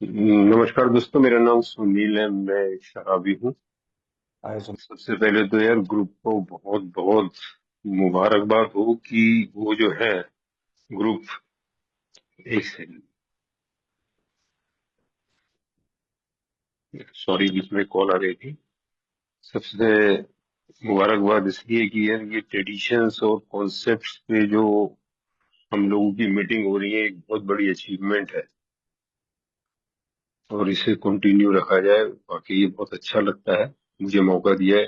नमस्कार दोस्तों, मेरा नाम सुनील है। मैं एक शराबी हूँ। हाय सुन। सबसे पहले तो यार ग्रुप को बहुत बहुत मुबारकबाद हो कि वो जो है ग्रुप। एक सेकंड, सॉरी, बीच में कॉल आ रही थी। सबसे मुबारकबाद इसलिए कि यार ये ट्रेडिशंस और कॉन्सेप्ट्स पे जो हम लोगों की मीटिंग हो रही है, एक बहुत बड़ी अचीवमेंट है और इसे कंटिन्यू रखा जाए। बाकी ये बहुत अच्छा लगता है। मुझे मौका दिया है,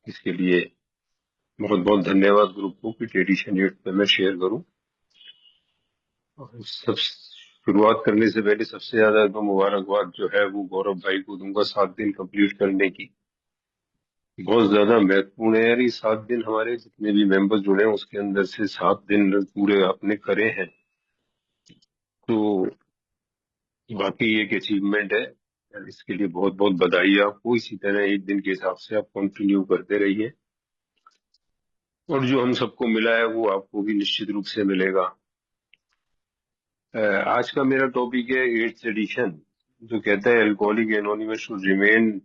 इसके लिए बहुत बहुत धन्यवाद ग्रुप को कि ट्रेडिशन डेट पे मैं शेयर करूं। और सब शुरुआत करने से पहले सबसे ज्यादा तो मुबारकबाद जो है वो गौरव भाई को दूंगा 7 दिन कंप्लीट करने की। बहुत ज्यादा महत्वपूर्ण है यार ये 7 दिन। हमारे जितने भी मेंबर्स जुड़े हैं उसके अंदर से 7 दिन पूरे आपने करे हैं, तो बाकी एक अचीवमेंट है यार। इसके लिए बहुत बहुत बधाई आपको। इसी तरह एक दिन के हिसाब से आप कंटिन्यू करते रहिए और जो हम सबको मिला है वो आपको भी निश्चित रूप से मिलेगा। आज का मेरा टॉपिक है एट्थ एडिशन, जो कहता है alcoholic anonymous should remain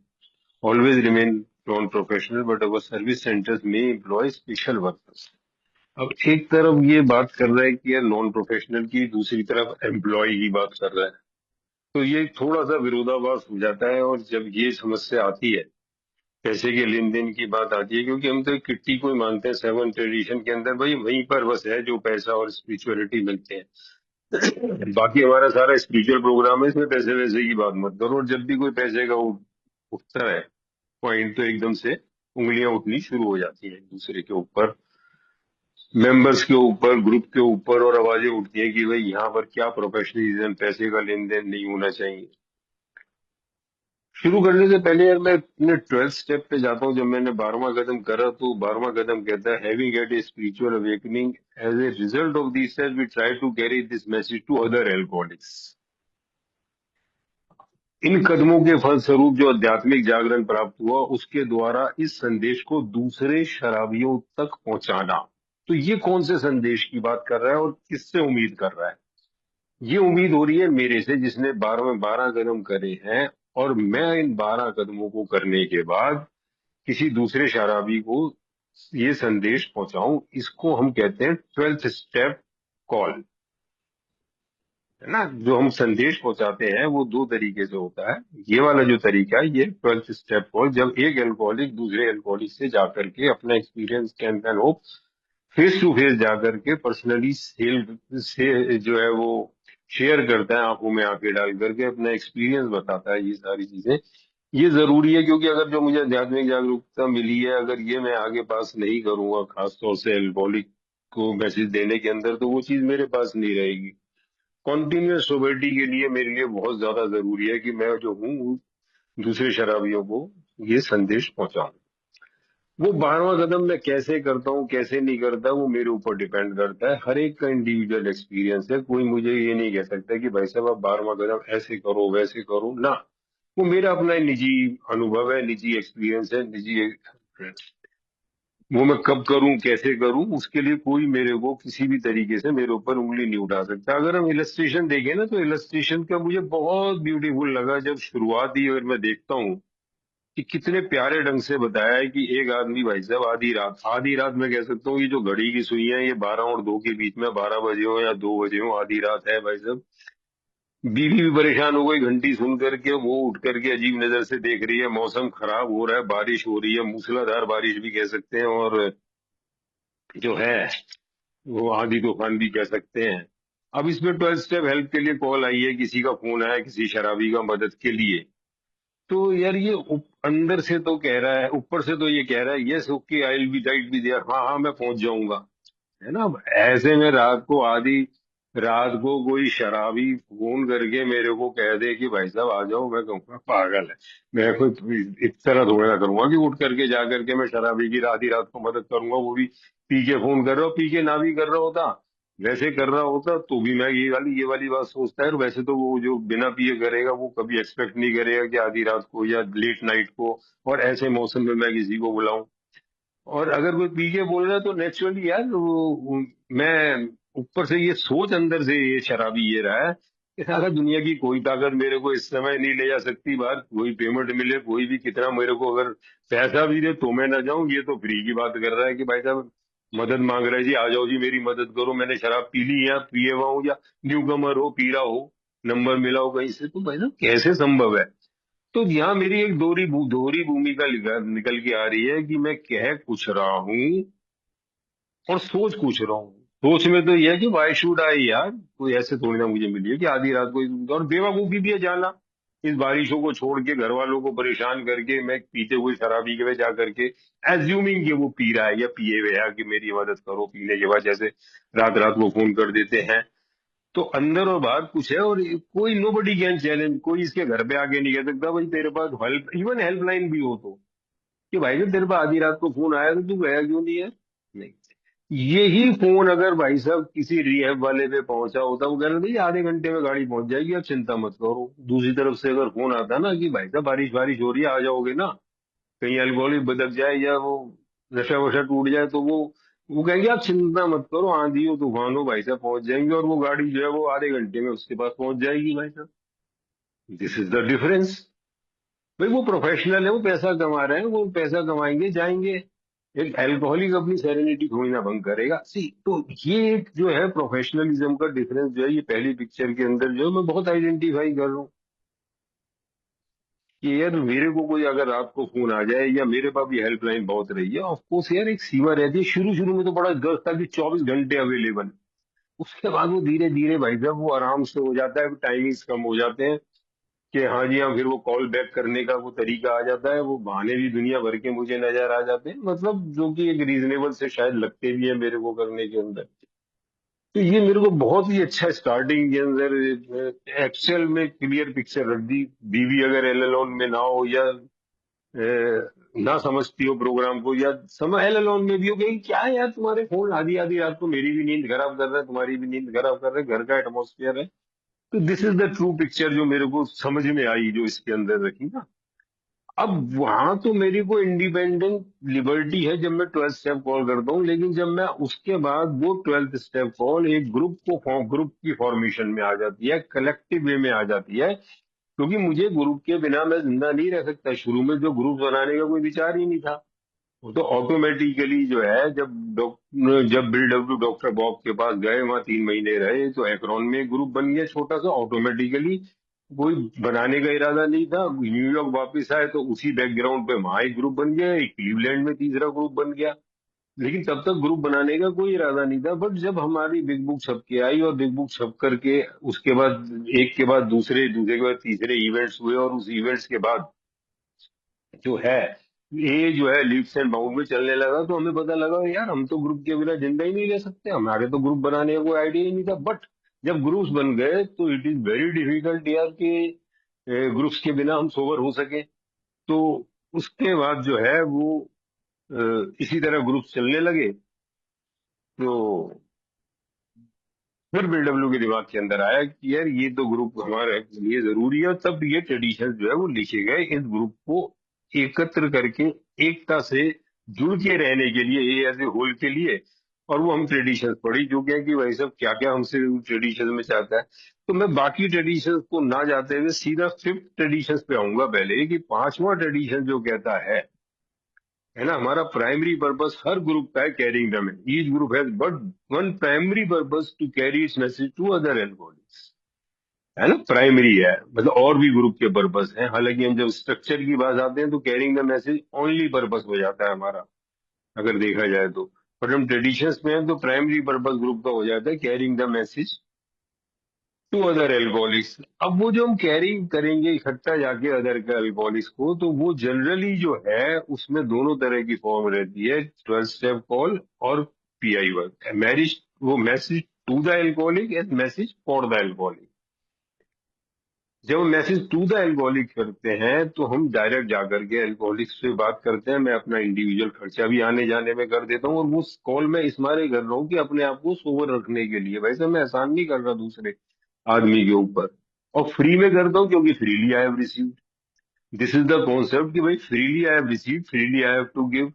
always remain non professional but our service centres में एम्प्लॉय स्पेशल वर्कर्स। अब एक तरफ ये बात कर रहा है कि यार नॉन प्रोफेशनल की, दूसरी तरफ एम्प्लॉय की बात कर रहा है। तो ये थोड़ा सा विरोधाभास हो जाता है। और जब ये समस्या आती है, पैसे के लेन देन की बात आती है, क्योंकि हम तो एक किट्टी को ही मानते हैं सेवन ट्रेडिशन के अंदर, भाई वहीं पर बस है जो पैसा और स्पिरिचुअलिटी मिलते हैं। बाकी हमारा सारा स्पिरिचुअल प्रोग्राम है, इसमें पैसे वैसे की बात मत करो। और जब भी कोई पैसे का उठता है पॉइंट, तो एकदम से उंगलियां उठनी शुरू हो जाती हैं एक दूसरे के ऊपर, मेंबर्स के ऊपर, ग्रुप के ऊपर, और आवाजें उठती हैं कि भाई यहाँ पर क्या प्रोफेशनलिज्म, पैसे का लेन देन नहीं होना चाहिए। शुरू करने से पहले यार मैं अपने 12th स्टेप पे जाता हूँ। जब मैंने 12वां कदम करा, तो 12वां कदम कहता है having at a spiritual awakening as a result of this we try to carry this message to other alcoholics. इन कदमों के फलस्वरूप जो आध्यात्मिक जागरण प्राप्त हुआ, उसके द्वारा इस संदेश को दूसरे शराबियों तक पहुंचाना। तो ये कौन से संदेश की बात कर रहा है और किससे उम्मीद कर रहा है? ये उम्मीद हो रही है मेरे से, जिसने 12 कदम करे हैं। और मैं इन 12 कदमों को करने के बाद किसी दूसरे शराबी को ये संदेश पहुंचाऊं, इसको हम कहते हैं 12th स्टेप कॉल। है ना? जो हम संदेश पहुंचाते हैं वो दो तरीके से होता है। ये वाला जो तरीका है, ये 12th स्टेप कॉल, जब एक एल्कोहलिक दूसरे एल्कोहलिक से जाकर के अपना experience can and hope face to face जाकर के पर्सनली सेल से जो है वो शेयर करता है, आंखों में आंखें डाल करके अपना एक्सपीरियंस बताता है। ये सारी चीजें ये जरूरी है, क्योंकि अगर जो मुझे आध्यात्मिक जागरूकता मिली है, अगर ये मैं आगे पास नहीं करूंगा, खासतौर से एल्कोहलिक को मैसेज देने के अंदर, तो वो चीज मेरे पास नहीं रहेगी। कॉन्टिन्यूस सोबरिटी के लिए मेरे लिए बहुत ज्यादा जरूरी है कि मैं जो हूँ दूसरे शराबियों को ये संदेश पहुंचाऊं। वो 12वां कदम मैं कैसे करता हूँ, कैसे नहीं करता, वो मेरे ऊपर डिपेंड करता है। हर एक का इंडिविजुअल एक्सपीरियंस है। कोई मुझे ये नहीं कह सकता कि भाई साहब आप 12वां कदम ऐसे करो वैसे करो ना। वो मेरा अपना निजी अनुभव है, निजी एक्सपीरियंस है, निजी। वो मैं कब करूं, कैसे करूं, उसके लिए कोई मेरे को किसी भी तरीके से मेरे ऊपर उंगली नहीं उठा सकता। अगर हम इलस्ट्रेशन देखें ना, तो इलस्ट्रेशन का मुझे बहुत ब्यूटीफुल लगा जब शुरुआत ही, और मैं देखता हूँ कि कितने प्यारे ढंग से बताया है कि एक आदमी, भाई साहब, आधी रात मैं कह सकता हूँ, ये जो घड़ी की सुइयां हैं, ये 12 और 2 के बीच में, 12 बजे हो या 2 बजे हो, आधी रात है भाई साहब। बीवी भी परेशान हो गई घंटी सुन करके, वो उठ करके अजीब नजर से देख रही है। मौसम खराब हो रहा है, बारिश हो रही है, मूसलाधार बारिश भी कह सकते हैं, और जो है वो आंधी तूफान भी कह सकते हैं। अब इसमें 12 स्टेप हेल्प के लिए कॉल आई है, किसी का फोन आया किसी शराबी का मदद के लिए। तो यार ये अंदर से तो कह रहा है, ऊपर से तो ये कह रहा है yes okay I will be right be there, हाँ हाँ मैं पहुंच जाऊंगा। है ना? अब ऐसे में रात को कोई शराबी फोन करके मेरे को कह दे कि भाई साहब आ जाओ, मैं कहूँगा पागल है। मैं कोई इस तरह थोड़ा ना करूंगा कि उठ करके जा करके मैं शराबी की आधी रात को मदद करूंगा, वो भी पी के फोन कर रहा हो। पी के ना भी कर रहा होता, वैसे कर रहा होता, तो भी मैं ये वाली बात सोचता है। और वैसे तो वो जो बिना पिए करेगा, वो कभी एक्सपेक्ट नहीं करेगा कि आधी रात को या लेट नाइट को और ऐसे मौसम में मैं किसी को बुलाऊं। और अगर कोई पी के बोल रहा है, तो नेचुरली यार मैं ऊपर से ये सोच अंदर से ये शराबी ये रहा है सारा दुनिया की कोई ताकत मेरे को इस समय नहीं ले जा सकती बाहर। कोई पेमेंट मिले, कोई भी कितना मेरे को अगर पैसा भी दे तो मैं ना जाऊं। ये तो फ्री की बात कर रहा है कि भाई साहब मदद मांग रहा है जी, आ जाओ जी मेरी मदद करो, मैंने शराब पी ली है, पिए हुआ हूँ, या न्यू कमर हो, पी रहा हो, नंबर मिला हो कहीं से, तो भाई साहब कैसे संभव है? तो यहाँ मेरी एक दोहरी भूमिका निकल के आ रही है कि मैं कह कुछ रहा हूँ और सोच कुछ रहा हूँ। सोच में तो यह है कि वाई शुड आई यार, कोई ऐसे थोड़ी ना मुझे मिली है कि आधी रात को, और बेवकूफी भी है जाना इस बारिशों को छोड़ के, घर वालों को परेशान करके, मैं पीते हुए शराबी के जा करके एज्यूमिंग कि वो पी रहा है या पिए हुए है कि मेरी मदद करो पीने के बाद, जैसे रात रात को फोन कर देते हैं। तो अंदर और बाहर कुछ है, और कोई नो बडी कैन चैलेंज, कोई इसके घर पे आके नहीं कह सकता भाई तेरे पास हेल्प, इवन हेल्पलाइन भी हो तो, कि भाई जब तेरे पास आधी रात को फोन आया तो तू गया क्यों नहीं है? नहीं। यही फोन अगर भाई साहब किसी रिहैब वाले पे पहुंचा होता, वो कह रहे थे आधे घंटे में गाड़ी पहुंच जाएगी, आप चिंता मत करो। दूसरी तरफ से अगर फोन आता ना कि भाई साहब बारिश बारिश हो रही है, आ जाओगे ना, कहीं अल्कोहलिक बदक जाए या वो नशा वशा टूट जाए, तो वो कहेंगे आप चिंता मत करो, आंधी हो तूफान हो भाई साहब पहुंच जाएंगे, और वो गाड़ी जो है वो आधे घंटे में उसके पास पहुंच जाएगी भाई साहब। This is the difference. भाई वो प्रोफेशनल है, वो पैसा कमा रहे हैं, वो पैसा कमाएंगे जाएंगे। एक अल्कोहलिक अपनी सेरेनिटी थोड़ी ना भंग करेगा। सी तो ये एक जो है प्रोफेशनलिज्म का डिफरेंस जो है, ये पहली पिक्चर के अंदर जो है मैं बहुत आइडेंटिफाई कर रहा हूँ कि यार मेरे को कोई अगर रात को फोन आ जाए, या मेरे पास भी हेल्पलाइन बहुत रही है, ऑफ कोर्स यार एक सीमा रहती है। शुरू शुरू में तो बड़ा गर्व था कि 24 घंटे अवेलेबल, उसके बाद वो धीरे धीरे भाई साहब वो आराम से हो जाता है, टाइमिंग्स कम हो जाते हैं कि हाँ जी हाँ, फिर वो कॉल बैक करने का वो तरीका आ जाता है, वो बहाने भी दुनिया भर के मुझे नजर आ जाते हैं, मतलब जो कि एक रीजनेबल से शायद लगते भी है मेरे को करने के अंदर। तो ये मेरे को बहुत ही अच्छा स्टार्टिंग के अंदर एक्सेल में क्लियर पिक्चर रख दी। बीवी अगर एल में ना हो, या ना समझती हो प्रोग्राम को, या समझ एल में भी हो गई, क्या है यार तुम्हारे फोन आधी आधी रात को मेरी भी नींद खराब कर रहा है, तुम्हारी भी नींद खराब कर रहा है, घर का एटमोस्फेयर है। तो this is the true picture जो मेरे को समझ में आई, जो इसके अंदर रखी ना। अब वहां तो मेरी को इंडिपेंडेंट लिबर्टी है जब मैं 12th स्टेप कॉल करता हूँ, लेकिन जब मैं उसके बाद वो 12th स्टेप कॉल एक ग्रुप की फॉर्मेशन में आ जाती है, कलेक्टिव वे में आ जाती है, क्योंकि मुझे ग्रुप के बिना मैं जिंदा नहीं रह सकता। शुरू में जो ग्रुप बनाने का कोई विचार ही नहीं था। वो तो ऑटोमेटिकली जो है, जब बिल डब्ल्यू डॉक्टर बॉब के पास गए, वहां 3 महीने रहे, तो एक्रोन में एक ग्रुप बन गया छोटा सा ऑटोमेटिकली। कोई बनाने का इरादा नहीं था। न्यूयॉर्क वापस आए तो उसी बैकग्राउंड पे वहां एक ग्रुप बन गया, एक क्लीवलैंड में तीसरा ग्रुप बन गया। लेकिन तब तक ग्रुप बनाने का कोई इरादा नहीं था। बट जब हमारी बिग बुक छप के आई, और बिग बुक छप करके उसके बाद एक के बाद दूसरे, दूसरे के बाद तीसरे इवेंट्स हुए, और उस इवेंट्स के बाद जो है ये जो है लीप्स एंड बाउंड में चलने लगा, तो हमें पता लगा यार हम तो ग्रुप के बिना जिंदा ही नहीं रह सकते, हमारे तो ग्रुप बनाने का कोई आइडिया ही नहीं था। बट जब ग्रुप्स बन गए तो इट इज वेरी डिफिकल्ट यार कि ग्रुप्स के बिना हम सोबर हो सके। तो उसके बाद जो है वो इसी तरह ग्रुप्स चलने लगे। तो फिर बीडब्ल्यू के दिमाग के अंदर आया कि यार ये तो ग्रुप हमारे लिए जरूरी है, और तब ये ट्रेडिशन जो है वो लिखे गए इस ग्रुप को एकत्र करके, एकता से जुड़ के रहने के लिए, ये एज ए होल के लिए। और वो हम ट्रेडिशंस पढ़ी जो क्या कि भाई साहब क्या क्या हमसे ट्रेडिशन में चाहता है। तो मैं बाकी ट्रेडिशंस को ना जाते हुए सीधा 5th ट्रेडिशंस पे आऊंगा पहले, कि 5वां ट्रेडिशन जो कहता है ना, हमारा प्राइमरी पर्पस हर ग्रुप का है carrying the message, each group has but one primary purpose to carry its message to other alcoholics. है ना, प्राइमरी है, मतलब और भी ग्रुप के पर्पस हैं। हालांकि हम जब स्ट्रक्चर की बात आते हैं तो carrying the message only purpose हो जाता है हमारा, अगर देखा जाए तो। बट हम ट्रेडिशंस में हैं तो प्राइमरी पर्पस ग्रुप का हो जाता है carrying the message to other alcoholics. अब वो जो हम कैरिंग करेंगे इकट्ठा जाके अदर के एल्कोहलिक्स को, तो वो जनरली जो है उसमें दोनों तरह की फॉर्म रहती है, 12 स्टेप कॉल और पीआई वर्क मैरिज, वो message to the alcoholic and message for the alcoholic. जब हम मैसेज टू द एल्कोहलिक करते हैं तो हम डायरेक्ट जाकर के एल्कोहलिक्स से बात करते हैं। मैं अपना इंडिविजुअल खर्चा भी आने जाने में कर देता हूँ, और वो कॉल मैं इस मारे कर रहा हूँ कि अपने आप को सोबर रखने के लिए। वैसे मैं एहसान नहीं कर रहा दूसरे आदमी के ऊपर, और फ्री में करता हूँ क्योंकि freely I have received. This is the concept कि भाई freely I have received, freely I have to give.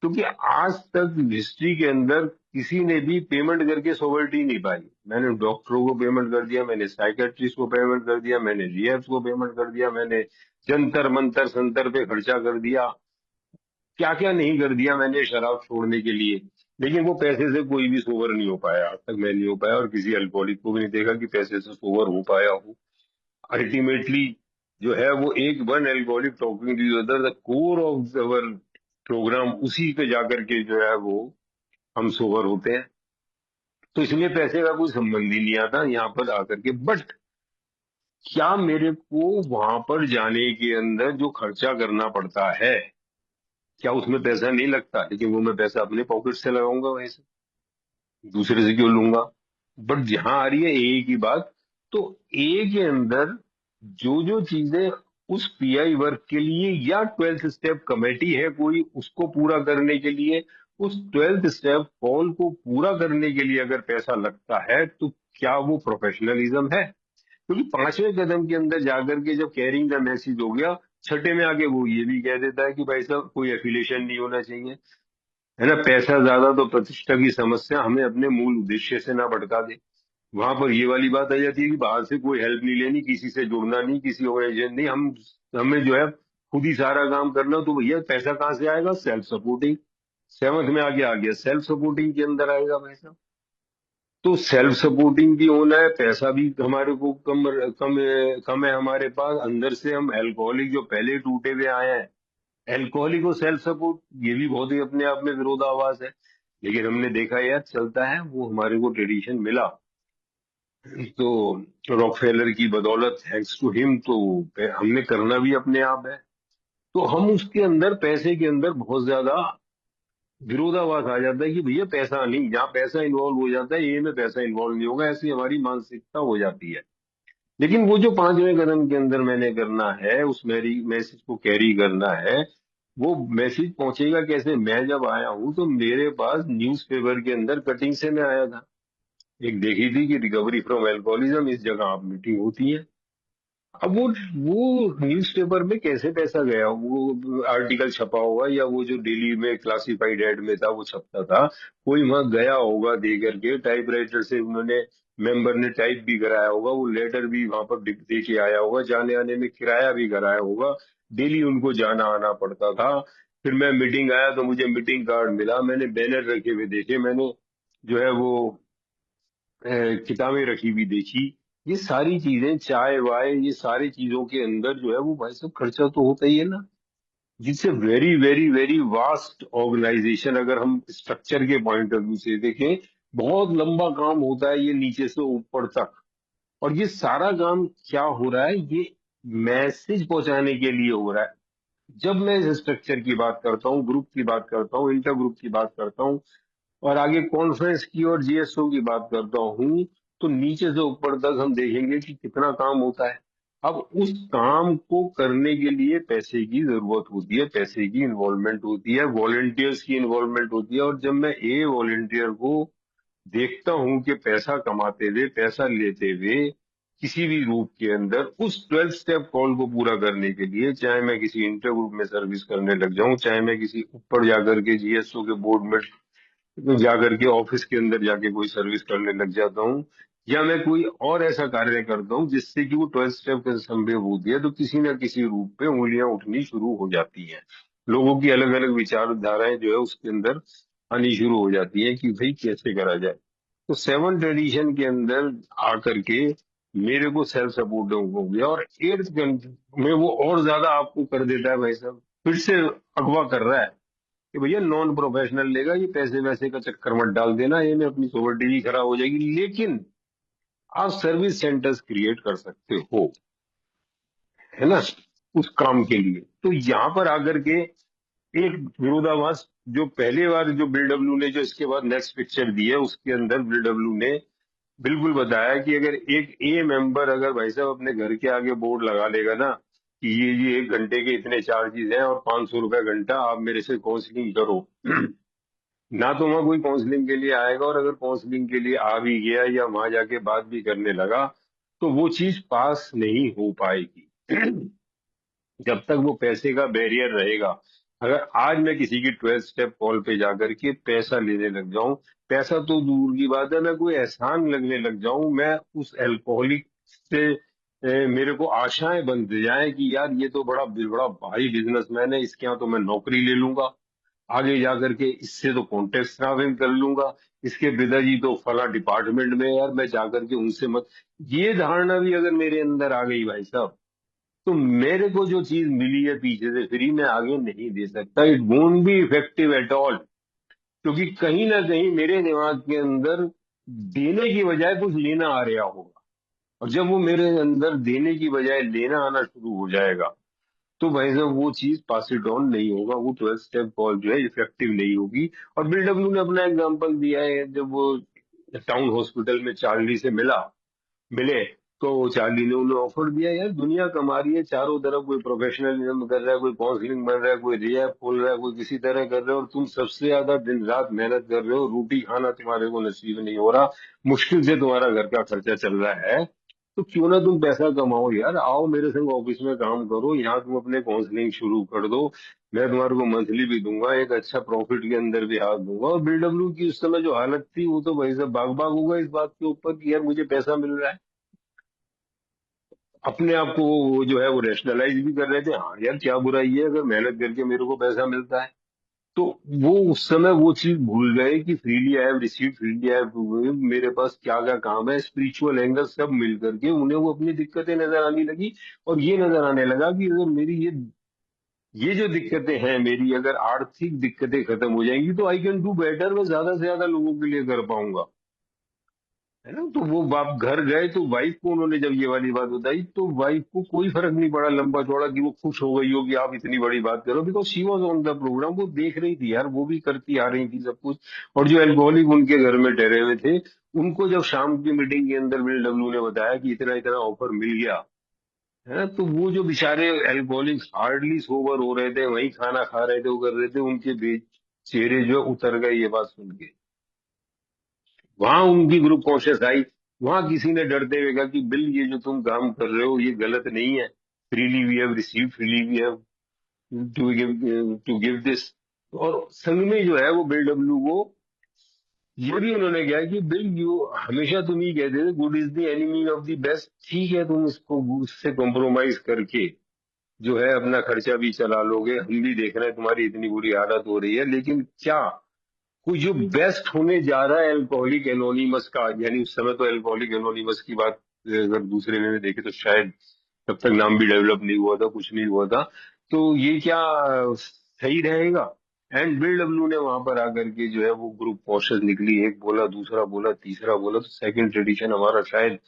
क्योंकि आज तक हिस्ट्री के अंदर किसी ने भी पेमेंट करके सॉवर्टी नहीं पाई। मैंने डॉक्टरों को पेमेंट कर दिया, मैंने साइकेट्रिस्ट को पेमेंट कर दिया, मैंने रिहैब्स को पेमेंट कर दिया, मैंने जंतर मंतर संतर पे खर्चा कर दिया, क्या क्या नहीं कर दिया मैंने शराब छोड़ने के लिए। लेकिन वो पैसे से कोई भी सोवर नहीं हो पाया, आज तक मैं नहीं हो पाया, और किसी अल्कोहलिक को भी नहीं देखा कि पैसे से सोवर हो पाया हो। अल्टीमेटली जो है वो एक one alcoholic talking to other, the core of our programme, उसी पे जाकर के जो है वो हम सोवर होते हैं। तो इसलिए पैसे का कोई संबंध ही नहीं आता यहाँ पर आकर के। बट क्या मेरे को वहां पर जाने के अंदर जो खर्चा करना पड़ता है, क्या उसमें पैसा नहीं लगता? लेकिन वो मैं पैसा अपने पॉकेट से लगाऊंगा, वहीं से दूसरे से क्यों लूंगा? बट यहाँ आ रही है ए की बात। तो ए के अंदर जो जो चीजें उस पीआई वर्क के लिए, या 12th स्टेप कमेटी है कोई उसको पूरा करने के लिए, उस 12th स्टेप कॉल को पूरा करने के लिए अगर पैसा लगता है, तो क्या वो प्रोफेशनलिज्म है? क्योंकि पांचवें कदम के अंदर जाकर के जब कैरिंग द मैसेज हो गया, छठे में आके वो ये भी कह देता है कि भाई साहब कोई एफिलिएशन नहीं होना चाहिए। है ना, पैसा ज्यादा तो प्रतिष्ठा की समस्या हमें अपने मूल उद्देश्य से ना भटका दे। वहां पर ये वाली बात आ जाती है कि बाहर से कोई हेल्प नहीं लेनी, किसी से जुड़ना नहीं, किसी ऑर्गेनाइजेशन नहीं, हम हमें जो है खुद ही सारा काम करना। तो भैया पैसा कहाँ से आएगा? Self supporting. सेवंथ में आगे आ गया, सेल्फ सपोर्टिंग के अंदर आएगा पैसा। तो सेल्फ सपोर्टिंग भी होना है, पैसा भी हमारे को कम कम कम है हमारे पास। अंदर से हम अल्कोहलिक जो पहले टूटे हुए आए हैं, अल्कोहलिक और सेल्फ सपोर्ट, ये भी बहुत ही अपने आप में विरोधाभास है। लेकिन हमने देखा यार चलता है, वो हमारे को ट्रेडिशन मिला। तो रॉकफेलर की बदौलत, थैंक्स टू हिम, तो हमने करना भी अपने आप है। तो हम उसके अंदर पैसे के अंदर बहुत ज्यादा विरोधाभास आ जाता है कि भैया पैसा नहीं, जहाँ पैसा इन्वॉल्व हो जाता है ये में पैसा इन्वॉल्व नहीं होगा, ऐसी हमारी मानसिकता हो जाती है। लेकिन वो जो पांचवें कदम के अंदर मैंने करना है, उस मेरी मैसेज को कैरी करना है, वो मैसेज पहुंचेगा कैसे? मैं जब आया हूं तो मेरे पास न्यूज़पेपर के अंदर कटिंग से मैं आया था, एक देखी थी कि रिकवरी फ्रॉम एल्कोहलिज्म, इस जगह आप मीटिंग होती है। अब वो न्यूज़पेपर में कैसे पैसा गया? वो आर्टिकल छपा होगा, या वो जो डेली में क्लासिफाइड एड में था वो छपता था, कोई वहां गया होगा दे करके, टाइपराइटर से उन्होंने, मेंबर ने टाइप भी कराया होगा, वो लेटर भी वहां पर दे के आया होगा, जाने आने में किराया भी कराया होगा, डेली उनको जाना आना पड़ता था। फिर मैं मीटिंग आया तो मुझे मीटिंग कार्ड मिला, मैंने बैनर रखे हुए देखे, मैंने जो है वो किताबें रखी हुई देखी। ये सारी चीजें, चाय वाय, ये सारी चीजों के अंदर जो है वो भाई साहब खर्चा तो होता ही है ना। जिससे very very very vast organisation, अगर हम स्ट्रक्चर के पॉइंट ऑफ व्यू से देखें, बहुत लंबा काम होता है ये नीचे से ऊपर तक। और ये सारा काम क्या हो रहा है? ये मैसेज पहुंचाने के लिए हो रहा है। जब मैं इस स्ट्रक्चर की बात करता हूँ, ग्रुप की बात करता हूँ, इंटर ग्रुप की बात करता हूँ, और आगे कॉन्फ्रेंस की और जीएसओ की बात करता हूँ, तो नीचे से ऊपर तक हम देखेंगे कि कितना काम होता है। अब उस काम को करने के लिए पैसे की जरूरत होती है, पैसे की इन्वॉल्वमेंट होती है, वॉलेंटियर्स की इन्वॉल्वमेंट होती है। और जब मैं ए वॉलेंटियर को देखता हूँ कि पैसा कमाते हुए, पैसा लेते हुए किसी भी रूप के अंदर, उस 12 स्टेप कॉल को पूरा करने के लिए, चाहे मैं किसी इंटर ग्रुप में सर्विस करने लग जाऊं, चाहे मैं किसी ऊपर जाकर के जीएसओ के बोर्ड में जाकर के ऑफिस के अंदर जाके कोई सर्विस करने लग जाता हूँ, या मैं कोई और ऐसा कार्य करता हूँ जिससे कि वो 12 स्टेप का संभव होती है, तो किसी न किसी रूप पे उंगलियां उठनी शुरू हो जाती हैं। लोगों की अलग अलग विचारधाराएं जो है उसके अंदर आनी शुरू हो जाती है कि भाई कैसे करा जाए। तो सेवन ट्रेडिशन के अंदर आकर के मेरे को सेल्फ सपोर्ट हो गया, और एट्थ में वो और ज्यादा आपको कर देता है भाई साहब, फिर से अगवा कर रहा है कि भैया नॉन प्रोफेशनल लेगा, ये पैसे वैसे का चक्कर मत डाल देना, ये में अपनी सोवर्टी भी खराब हो जाएगी। लेकिन आप सर्विस सेंटर्स क्रिएट कर सकते हो, है ना, उस काम के लिए। तो यहाँ पर आकर के एक विरोधाभास, जो पहले बार जो बिल डब्ल्यू ने जो इसके बाद नेक्स्ट पिक्चर दी है, उसके अंदर बिल डब्ल्यू ने बिल्कुल बताया कि अगर एक ए मेंबर अगर भाई साहब अपने घर के आगे बोर्ड लगा लेगा ना कि ये 1 घंटे के इतने चार्जेस हैं और 500 रुपए घंटा, आप मेरे से काउंसलिंग करो, ना तो वहां कोई काउंसलिंग के लिए आएगा, और अगर काउंसलिंग के लिए आ भी गया या वहां जाके बात भी करने लगा, तो वो चीज पास नहीं हो पाएगी जब तक वो पैसे का बैरियर रहेगा। अगर आज मैं किसी की 12 स्टेप कॉल पे जाकर के पैसा लेने लग जाऊं, पैसा तो दूर की बात है, मैं कोई एहसान लगने लग जाऊं, मैं उस अल्कोहलिक से मेरे को आशाएं बन जाए कि यार ये तो बड़ा बड़ा भारी बिजनेसमैन है, इसके यहाँ तो मैं नौकरी ले लूंगा, आगे जाकर के इससे तो कॉन्टेक्ट ट्रैवलिंग कर लूंगा, इसके पिताजी तो फला डिपार्टमेंट में है, यार मैं जाकर के उनसे मत। ये धारणा भी अगर मेरे अंदर आ गई भाई साहब, तो मेरे को जो चीज मिली है पीछे से फ्री में आगे नहीं दे सकता, it won't be effective at all. क्योंकि कहीं ना कहीं मेरे दिमाग के अंदर देने की बजाय कुछ लेना आ रहा होगा, और जब वो मेरे अंदर देने की बजाय लेना आना शुरू हो जाएगा, तो भाई साहब वो चीज पास इट ऑन नहीं होगा, वो 12 स्टेप कॉल जो है इफेक्टिव नहीं होगी। और बिल डब्ल्यू ने अपना एग्जांपल दिया है, जब वो टाउन हॉस्पिटल में चार्ली से मिले, तो चार्ली ने उन्हें ऑफर दिया, यार दुनिया कमा रही है चारों तरफ, कोई प्रोफेशनलिज्म कर रहा है, कोई काउंसलिंग बन रहा है, कोई रिहैब खोल रहा है, कोई किसी तरह कर रहे हो, और तुम सबसे ज्यादा दिन रात मेहनत कर रहे हो, रोटी खाना तुम्हारे को नसीब नहीं हो रहा, मुश्किल से तुम्हारा घर का खर्चा चल रहा है, तो क्यों ना तुम पैसा कमाओ यार, आओ मेरे संग ऑफिस में काम करो, यहाँ तुम अपने काउंसलिंग शुरू कर दो, मैं तुम्हारे को मंथली भी दूंगा, एक अच्छा प्रॉफिट के अंदर भी हाथ दूंगा। और बिल डब्ल्यू की उस समय जो हालत थी, वो तो भाई साहब बाग बाग होगा इस बात के ऊपर कि यार मुझे पैसा मिल रहा है। अपने आप को वो जो है वो रेशनलाइज भी कर रहे थे, हाँ यार क्या बुराई है अगर मेहनत करके मेरे को पैसा मिलता है। तो वो उस समय वो चीज भूल गए कि freely I have received, freely I have, मेरे पास क्या क्या काम है, स्पिरिचुअल एंगल सब मिल करके उन्हें वो अपनी दिक्कतें नजर आने लगी। और ये नजर आने लगा कि अगर मेरी ये जो दिक्कतें हैं, मेरी अगर आर्थिक दिक्कतें खत्म हो जाएंगी, तो आई कैन डू बेटर, मैं ज्यादा से ज्यादा लोगों के लिए कर पाऊंगा, है ना। तो वो बाप घर गए, तो वाइफ को उन्होंने जब ये वाली बात बताई, तो वाइफ को कोई फर्क नहीं पड़ा लंबा चौड़ा कि वो खुश हो गई हो कि आप इतनी बड़ी बात करो, because she was on the programme, वो देख रही थी यार, वो भी करती आ रही थी सब कुछ। और जो एल्कोहलिक उनके घर में ठहरे हुए थे, उनको जब शाम की मीटिंग के अंदर बिल डब्ल्यू ने बताया कि इतना इतना ऑफर मिल गया, है ना, तो वो जो बेचारे एल्कोहलिक हार्डली सोबर हो रहे थे, वही खाना खा रहे थे, वो कर रहे थे, उनके चेहरे जो है उतर गए ये बात सुन के। वहां उनकी ग्रुप कॉन्शियस आई, वहां किसी ने डरते हुए कहा कि बिल ये जो तुम काम कर रहे हो ये गलत नहीं है, freely we have receive, freely we have to give this. और संग में जो है वो बिल डब्ल्यू को ये भी उन्होंने कहा कि बिल यू, हमेशा तुम ही कहते थे good is the enemy of the best, ठीक है तुम इसको उससे कॉम्प्रोमाइज करके जो है अपना खर्चा भी चला लोगे, हम भी देख रहे हैं तुम्हारी इतनी बुरी हालत हो रही है, लेकिन क्या कोई जो बेस्ट होने जा रहा है अल्कोहलिक एनोनिमस का, यानी उस समय तो अल्कोहलिक एनोनिमस की बात अगर दूसरे ने देखे तो शायद तब तक नाम भी डेवलप नहीं हुआ था, कुछ नहीं हुआ था, तो ये क्या सही रहेगा। एंड बिल डब्ल्यू ने वहां पर आकर के जो है वो ग्रुप कॉन्शियस निकली, एक बोला, दूसरा बोला, तीसरा बोला, तो सेकंड ट्रेडिशन हमारा शायद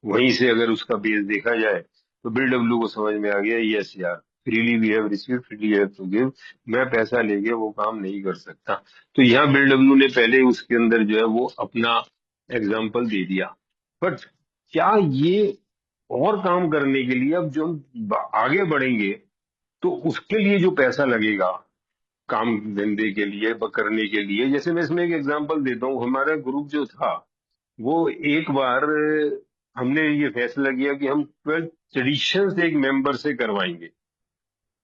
वहीं से अगर उसका बेस देखा जाए, तो बिल डब्ल्यू को समझ में आ गया, यस यार, freely we have receive, freely have to give, मैं पैसा लेके वो काम नहीं कर सकता। तो यहाँ बिल डब्ल्यू ने पहले उसके अंदर जो है वो अपना एग्जाम्पल दे दिया। बट क्या ये और काम करने के लिए अब जो हम आगे बढ़ेंगे, तो उसके लिए जो पैसा लगेगा काम धंधे के लिए करने के लिए, जैसे मैं इसमें एक एग्जांपल देता हूँ, हमारा ग्रुप जो था वो एक बार हमने ये फैसला किया कि हम 12 ट्रेडिशन से एक मेंबर से करवाएंगे।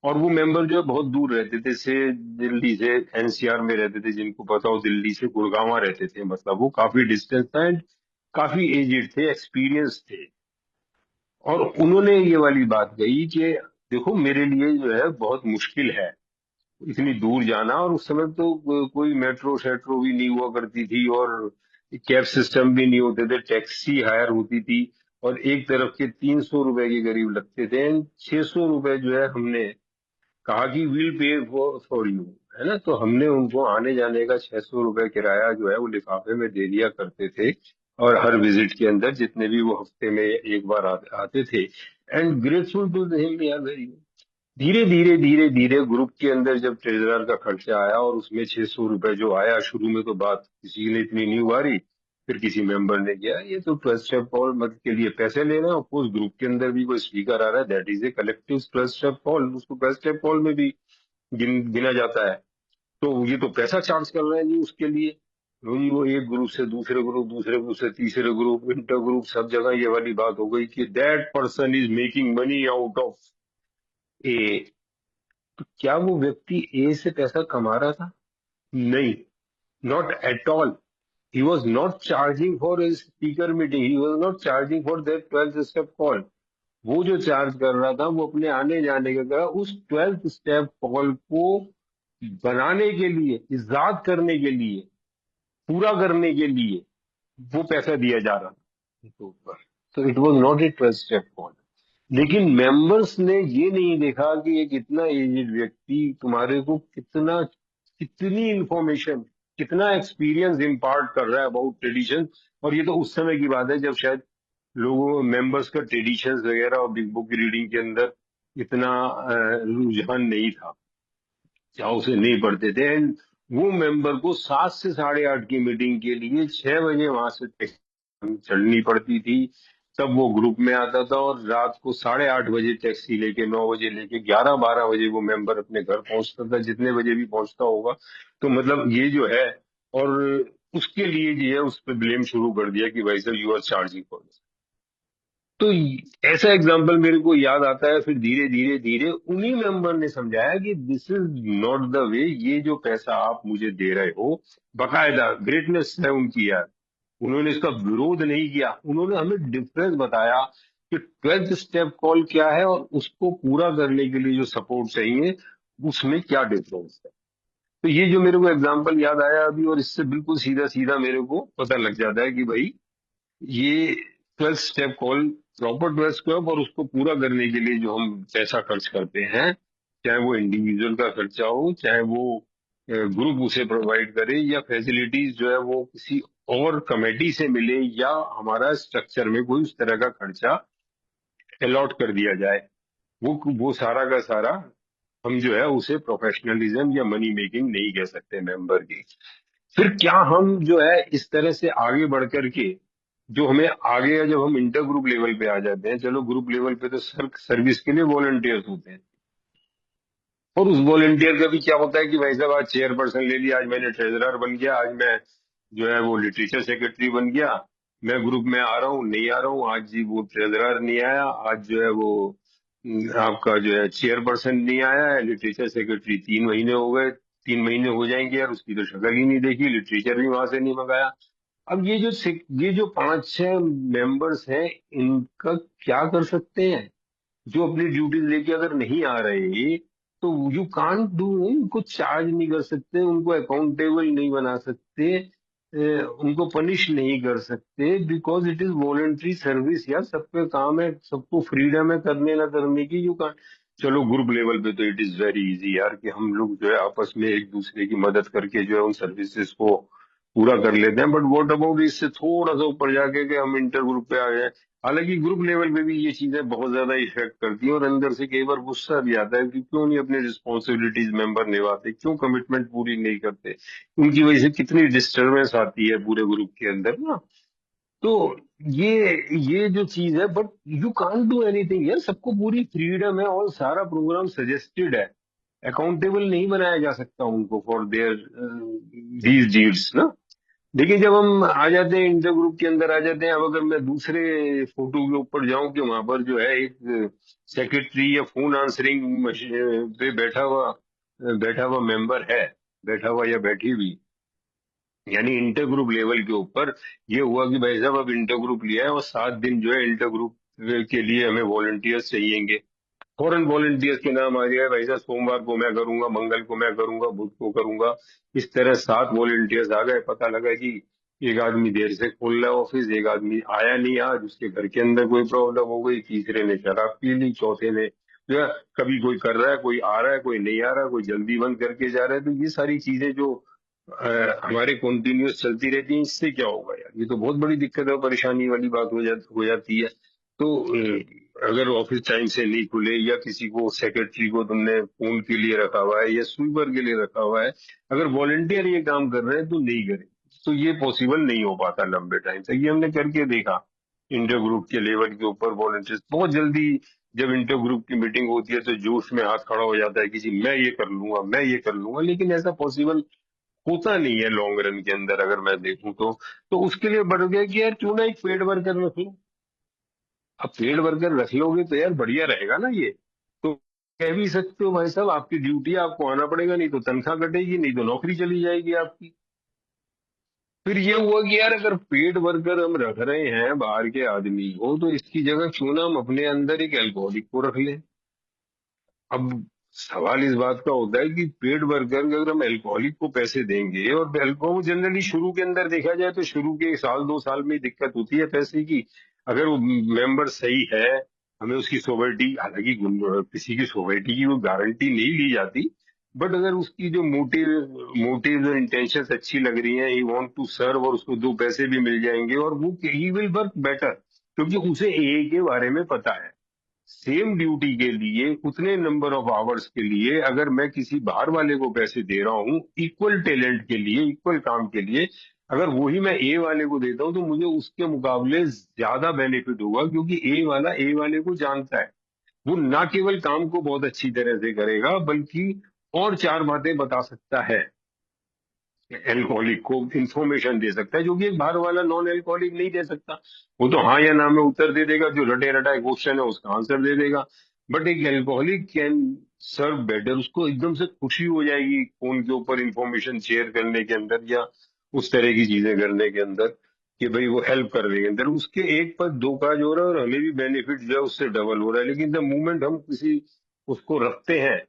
और वो मेंबर जो है बहुत दूर रहते थे, से दिल्ली से एनसीआर में रहते थे, जिनको पता हो दिल्ली से गुड़गांव रहते थे, मतलब वो काफी डिस्टेंस था, एंड काफी एजेड थे, एक्सपीरियंस थे। और उन्होंने ये वाली बात कही कि देखो मेरे लिए जो है बहुत मुश्किल है इतनी दूर जाना, और उस समय तो कोई मेट्रो शेट्रो भी नहीं हुआ करती थी, और कैब सिस्टम भी नहीं होते थे, टैक्सी हायर होती थी, और एक तरफ के 300 रुपए के करीब लगते थे, एंड 600 रुपए जो है हमने कहा कि विल पे फॉर यू, है ना। तो हमने उनको आने जाने का 600 रुपए किराया जो है वो लिफाफे में दे दिया करते थे, और हर विजिट के अंदर जितने भी वो हफ्ते में एक बार आते थे, एंड ग्रेटफुल टू हिम यार, वेरी। धीरे धीरे धीरे धीरे ग्रुप के अंदर जब ट्रेजरर का खर्चा आया, और उसमें 600 रुपए जो आया, शुरू में तो बात किसी ने इतनी नहीं उभारी, फिर किसी मेंबर ने किया ये तो ट्रस्ट स्टेप कॉल मत के लिए पैसे ले रहे हैं, ऑफकोर्स ग्रुप के अंदर भी कोई स्पीकर आ रहा है, that is a collective trust step call, उसको ट्रस्ट स्टेप कॉल में भी गिना जाता है। तो ये तो पैसा चार्ज कर रहे हैं जी उसके लिए। वही वो एक ग्रुप से दूसरे ग्रुप, दूसरे ग्रुप से तीसरे ग्रुप, इंटर ग्रुप, सब जगह ये वाली बात हो गई कि that person is making money out of a तो क्या वो व्यक्ति ए से पैसा कमा रहा था? नहीं, not at all. He was not charging for his speaker meeting. He was not charging for that 12th step call. वो जो चार्ज कर रहा था वो अपने आने जाने का था, उस 12th स्टेप कॉल को बनाने के लिए, इजाद करने के लिए, पूरा करने के लिए वो पैसा दिया जा रहा था उनके ऊपर. तो it was not a 12th step call. लेकिन मेंबर्स ने ये नहीं देखा कि एक इतना एजेड व्यक्ति तुम्हारे को कितनी इंफॉर्मेशन, कितना एक्सपीरियंस इम्पार्ट कर रहा है अबाउट ट्रेडिशन. और ये तो उस समय की बात है जब शायद लोगों मेंबर्स का ट्रेडिशंस वगैरह और बिग बुक रीडिंग के अंदर इतना रुझान नहीं था, या उसे नहीं पढ़ते थे. एंड वो मेंबर को 7 से 8:30 की मीटिंग के लिए 6 बजे वहां से टैक्सी चढ़नी पड़ती थी. तब वो ग्रुप में आता था और रात को 8:30 बजे टैक्सी लेके, 9 बजे लेके, 11-12 बजे वो मेंबर अपने घर पहुंचता था, जितने बजे भी पहुंचता होगा. तो मतलब ये जो है, और उसके लिए जो है उस पर ब्लेम शुरू कर दिया कि भाई sir you are charging for. तो ऐसा एग्जाम्पल मेरे को याद आता है. फिर धीरे धीरे धीरे उन्हीं मेंबर ने समझाया कि this is not the way. ये जो पैसा आप मुझे दे रहे हो, बकायदा ग्रेटनेस है उनकी यार, उन्होंने इसका विरोध नहीं किया. उन्होंने हमें डिफरेंस बताया कि 12th स्टेप कॉल क्या है और उसको पूरा करने के लिए जो सपोर्ट चाहिए उसमें क्या डिफरेंस है. तो ये जो मेरे को एग्जाम्पल याद आया अभी, और इससे बिल्कुल सीधा सीधा मेरे को पता लग जाता है कि भाई ये 12th step call, proper 12th step, और उसको पूरा करने के लिए जो हम पैसा खर्च करते हैं, चाहे वो इंडिविजुअल का खर्चा हो, चाहे वो ग्रुप उसे प्रोवाइड करे, या फैसिलिटीज जो है वो किसी और कमेटी से मिले, या हमारा स्ट्रक्चर में कोई उस तरह का खर्चा अलॉट कर दिया जाए, वो सारा का सारा हम जो है उसे प्रोफेशनलिज्म या मनी मेकिंग नहीं कह सकते मेंबर की. फिर क्या हम जो है इस तरह से आगे बढ़ करके, जो हमें आगे, जब हम इंटर ग्रुप लेवल पे आ जाते हैं, चलो ग्रुप लेवल पे तो सर्विस के लिए वॉलंटियर्स होते हैं, और उस वॉलंटियर का भी क्या होता है कि भाई साहब आज चेयरपर्सन ले लिया, आज मैंने ट्रेजरर बन गया, आज मैं जो है वो लिटरेचर सेक्रेटरी बन गया, मैं ग्रुप में आ रहा हूँ नहीं आ रहा हूँ, आज जी वो ट्रेजरर नहीं आया, आज जो है वो आपका जो है चेयरपर्सन नहीं आया है, लिटरेचर सेक्रेटरी 3 महीने हो गए, 3 महीने हो जाएंगे यार, उसकी तो शक्ल ही नहीं देखी, लिटरेचर भी वहां से नहीं मंगाया. अब ये जो 5-6 मेंबर्स हैं, इनका क्या कर सकते हैं? जो अपनी ड्यूटीज लेके अगर नहीं आ रहे, तो यू कांट डू. उनको चार्ज नहीं कर सकते, उनको अकाउंटेबल नहीं बना सकते, उनको पनिश नहीं कर सकते, because it is voluntary service यार. सबका काम है, सबको फ्रीडम है करने ना करने की. You can't. चलो ग्रुप लेवल पे तो इट इज वेरी इजी यार कि हम लोग जो है आपस में एक दूसरे की मदद करके जो है उन सर्विसेज को पूरा कर लेते हैं. बट व्हाट अबाउट इससे थोड़ा सा ऊपर जाके कि हम इंटर ग्रुप पे आ गए. हालांकि ग्रुप लेवल पे भी ये चीजें बहुत ज्यादा इफेक्ट करती हैं, और अंदर से कई बार गुस्सा भी आता है कि क्यों नहीं अपनी रिस्पॉन्सिबिलिटीज मेंबर निभाते, क्यों कमिटमेंट पूरी नहीं करते. उनकी वजह से कितनी डिस्टरबेंस आती है पूरे ग्रुप के अंदर ना. तो ये जो चीज है, but you can't do anything यार. सबको पूरी फ्रीडम है और सारा प्रोग्राम सजेस्टेड है. अकाउंटेबल नहीं बनाया जा सकता उनको फॉर देयर दीज डीड्स ना. देखिए जब हम आ जाते हैं इंटर ग्रुप के अंदर आ जाते हैं, अब अगर मैं दूसरे फोटो के ऊपर जाऊं कि वहां पर जो है एक सेक्रेटरी या फोन आंसरिंग पे बैठा हुआ मेंबर है, बैठा हुआ या बैठी हुई, यानी इंटर ग्रुप लेवल के ऊपर ये हुआ कि भाई साहब अब इंटर ग्रुप लिया है और 7 दिन जो है इंटर ग्रुप के लिए हमें वॉलंटियर्स चाहिएंगे. फॉरेन वॉलंटियर्स के नाम आ गया, भाई साहब सोमवार को मैं करूंगा, मंगल को मैं करूंगा, बुध को करूंगा. इस तरह 7 वॉलंटियर्स आ गए. पता लगा कि एक आदमी देर से खोल रहा है ऑफिस, एक आदमी आया नहीं आज, उसके घर के अंदर कोई प्रॉब्लम हो गई, तीसरे ने शराब पी ली, चौथे ने जो है, कभी कोई कर रहा है, कोई आ रहा है, कोई नहीं आ रहा, कोई जल्दी बंद करके जा रहा है. तो ये सारी चीजें जो हमारे कॉन्टिन्यूस चलती रहती है, इससे क्या होगा यार? ये तो बहुत बड़ी दिक्कत और परेशानी वाली बात हो जाती है. तो अगर ऑफिस टाइम से नहीं खुले, या किसी को सेक्रेटरी को तुमने फोन के लिए रखा हुआ है या स्वीपर के लिए रखा हुआ है, अगर वॉलेंटियर ये काम कर रहे हैं तो नहीं करें, तो ये पॉसिबल नहीं हो पाता लंबे टाइम तक. ये हमने करके देखा इंटर ग्रुप के लेवल के ऊपर. वॉलेंटियर्स बहुत जल्दी, जब इंटर ग्रुप की मीटिंग होती है तो जोश में हाथ खड़ा हो जाता है कि जी मैं ये कर लूंगा, मैं ये कर लूंगा. लेकिन ऐसा पॉसिबल होता नहीं है लॉन्ग रन के अंदर, अगर मैं देखूं तो उसके लिए बढ़ गया कि यार क्यों ना एक पेड वर्कर रख लो. अब पेड वर्कर रख लोगे तो यार बढ़िया रहेगा ना ये. तो कह भी सकते हो भाई साहब आपकी ड्यूटी है, आपको आना पड़ेगा, नहीं तो तनख्वाह कटेगी, नहीं तो नौकरी चली जाएगी आपकी। फिर ये हुआ कि यार अगर पेड वर्कर हम रख रहे हैं बाहर के आदमी को, तो इसकी जगह क्यों ना हम अपने अंदर एक एल्कोहलिक को रख लें। अब सवाल इस बात का होता है कि पेड वर्कर अगर हम अल्कोहलिक को पैसे देंगे, और अल्कोहल जनरली शुरू के अंदर देखा जाए तो शुरू के 1 साल 2 साल में ही दिक्कत होती है पैसे की। अगर वो मेंबर सही है, हमें उसकी सोवर्टी, हालांकि किसी की सोवर्टी की वो गारंटी नहीं ली जाती, बट अगर उसकी जो मोटिव और इंटेंशंस अच्छी लग रही हैं, ही वांट टू सर्व, और उसको 2 पैसे भी मिल जाएंगे, और वो ही विल वर्क बेटर, क्योंकि उसे ए के बारे में पता है। सेम ड्यूटी के लिए उतने नंबर ऑफ आवर्स के लिए अगर मैं किसी बाहर वाले को पैसे दे रहा हूँ, इक्वल टैलेंट के लिए, इक्वल काम के लिए, अगर वही मैं ए वाले को देता हूँ, तो मुझे उसके मुकाबले ज्यादा बेनिफिट होगा, क्योंकि ए वाला ए वाले को जानता है। वो ना केवल काम को बहुत अच्छी तरह से करेगा, बल्कि और 4 बातें बता सकता है, एल्कोहलिक को इंफॉर्मेशन दे सकता है, जो कि एक बाहर वाला नॉन एल्कोहलिक नहीं दे सकता। वो तो हाँ या ना में उत्तर दे देगा, जो रटे रटाए क्वेश्चन है उसका आंसर दे देगा। बट एक एल्कोहलिक कैन सर्व बेटर, उसको एकदम से खुशी हो जाएगी फोन के ऊपर इंफॉर्मेशन शेयर करने के अंदर, या उस तरह की चीजें करने के अंदर, कि भाई वो हेल्प करने के अंदर उसके एक पर 2 काज हो रहा है, और हमें भी बेनिफिट जो है उससे डबल हो रहा है। लेकिन द मोमेंट हम किसी उसको रखते हैं,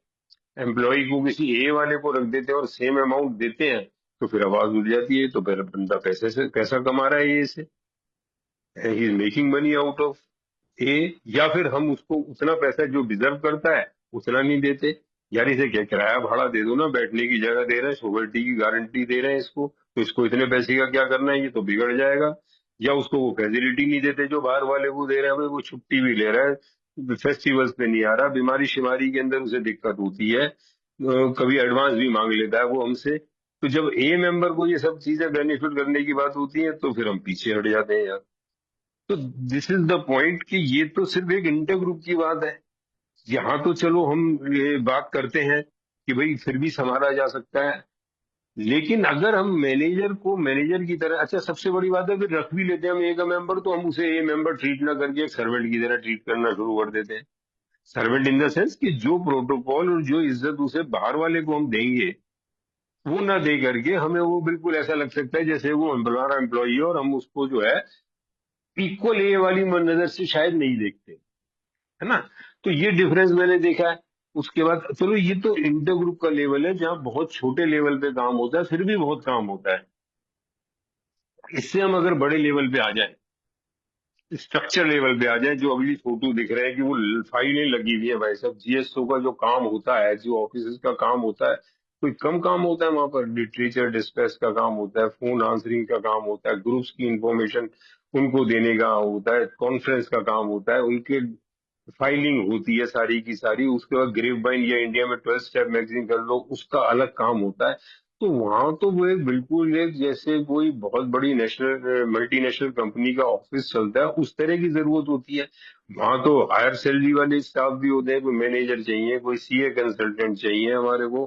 एम्प्लॉय को किसी ए वाले को रख देते हैं और सेम अमाउंट देते हैं, तो फिर आवाज उठ जाती है, तो फिर बंदा पैसे से पैसा कमा रहा है ए से, he is making money out of A. या फिर हम उसको उतना पैसा जो डिजर्व करता है उतना नहीं देते। यार इसे क्या किराया भाड़ा दे दो ना, बैठने की जगह दे रहे हैं, सोवर्टी की गारंटी दे रहे हैं इसको, तो इसको इतने पैसे का क्या करना है, ये तो बिगड़ जाएगा। या उसको वो फैसिलिटी नहीं देते जो बाहर वाले को दे रहे हैं, भाई वो छुट्टी भी ले रहा है, फेस्टिवल्स पे नहीं आ रहा, बीमारी शिमारी के अंदर उसे दिक्कत होती है, कभी एडवांस भी मांग लेता है वो हमसे। तो जब ए मेंबर को ये सब चीजें बेनिफिट करने की बात होती है, तो फिर हम पीछे हट जाते हैं यार। तो दिस इज द पॉइंट कि ये तो सिर्फ एक इंटर ग्रुप की बात है। यहाँ तो चलो हम ये बात करते हैं कि भाई फिर भी संभाला जा सकता है। लेकिन अगर हम मैनेजर को मैनेजर की तरह, अच्छा सबसे बड़ी बात है, फिर रख भी लेते हैं हम ए का मेंबर, तो हम उसे ए मेंबर ट्रीट ना करके एक सर्वेंट की तरह ट्रीट करना शुरू कर देते हैं। सर्वेंट इन द सेंस कि जो प्रोटोकॉल और जो इज्जत उसे बाहर वाले को हम देंगे, वो ना दे करके हमें वो बिल्कुल ऐसा लग सकता है जैसे वो हमारा एम्प्लॉई है, और हम उसको जो है इक्वल ए वाली नजर से शायद नहीं देखते, है ना। तो ये डिफरेंस मैंने देखा है। उसके बाद चलो, ये तो इंटर ग्रुप का लेवल है जहाँ बहुत छोटे लेवल पे काम होता है, फिर भी बहुत काम होता है। इससे हम अगर बड़े लेवल पे आ जाए, स्ट्रक्चर लेवल पे आ जाए, जो अगली फोटो दिख रहे हैं कि वो फाइलें लगी हुई है भाई साहब, जीएसओ का जो काम होता है, जो ऑफिस का काम होता है, कोई कम काम होता है वहां पर। लिटरेचर डिस्पैच का काम होता है, फोन आंसरिंग का काम होता है, ग्रुप्स की इंफॉर्मेशन उनको देने का होता है, कॉन्फ्रेंस का काम होता है, उनके फाइलिंग होती है सारी की सारी। उसके बाद ग्रेप बाइन या इंडिया में 12 स्टेप मैगजीन कर लो, उसका अलग काम होता है। तो वहां तो वो एक बिल्कुल एक जैसे कोई बहुत बड़ी नेशनल मल्टीनेशनल कंपनी का ऑफिस चलता है, उस तरह की जरूरत होती है। वहां तो हायर सैलरी वाले स्टाफ भी होते हैं, कोई मैनेजर चाहिए, कोई सीए कंसल्टेंट चाहिए हमारे को,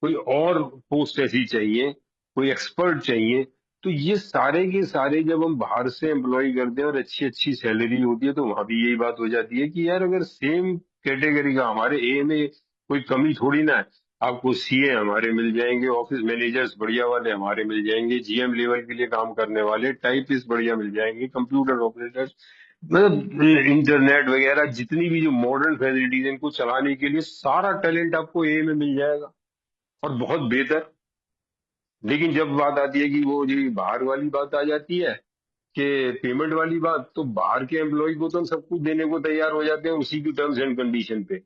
कोई और पोस्ट ऐसी चाहिए, कोई एक्सपर्ट चाहिए। तो ये सारे के सारे जब हम बाहर से एम्प्लॉय करते हैं और अच्छी अच्छी सैलरी होती है, तो वहां भी यही बात हो जाती है कि यार अगर सेम कैटेगरी का हमारे ए में कोई कमी थोड़ी ना है। आपको सीए हमारे मिल जाएंगे, ऑफिस मैनेजर्स बढ़िया वाले हमारे मिल जाएंगे, जीएम लेवल के लिए काम करने वाले टाइपिस्ट बढ़िया मिल जाएंगे, कंप्यूटर ऑपरेटर्स, मतलब इंटरनेट वगैरह जितनी भी जो मॉडर्न फैसिलिटीज इनको चलाने के लिए सारा टैलेंट आपको ए में मिल जाएगा, और बहुत बेहतर। लेकिन जब बात आती है कि वो जी बाहर वाली बात आ जाती है, कि पेमेंट वाली बात, तो बाहर के एम्प्लॉय को तो हम सब कुछ देने को तैयार हो जाते हैं उसी की टर्म्स एंड कंडीशन पे।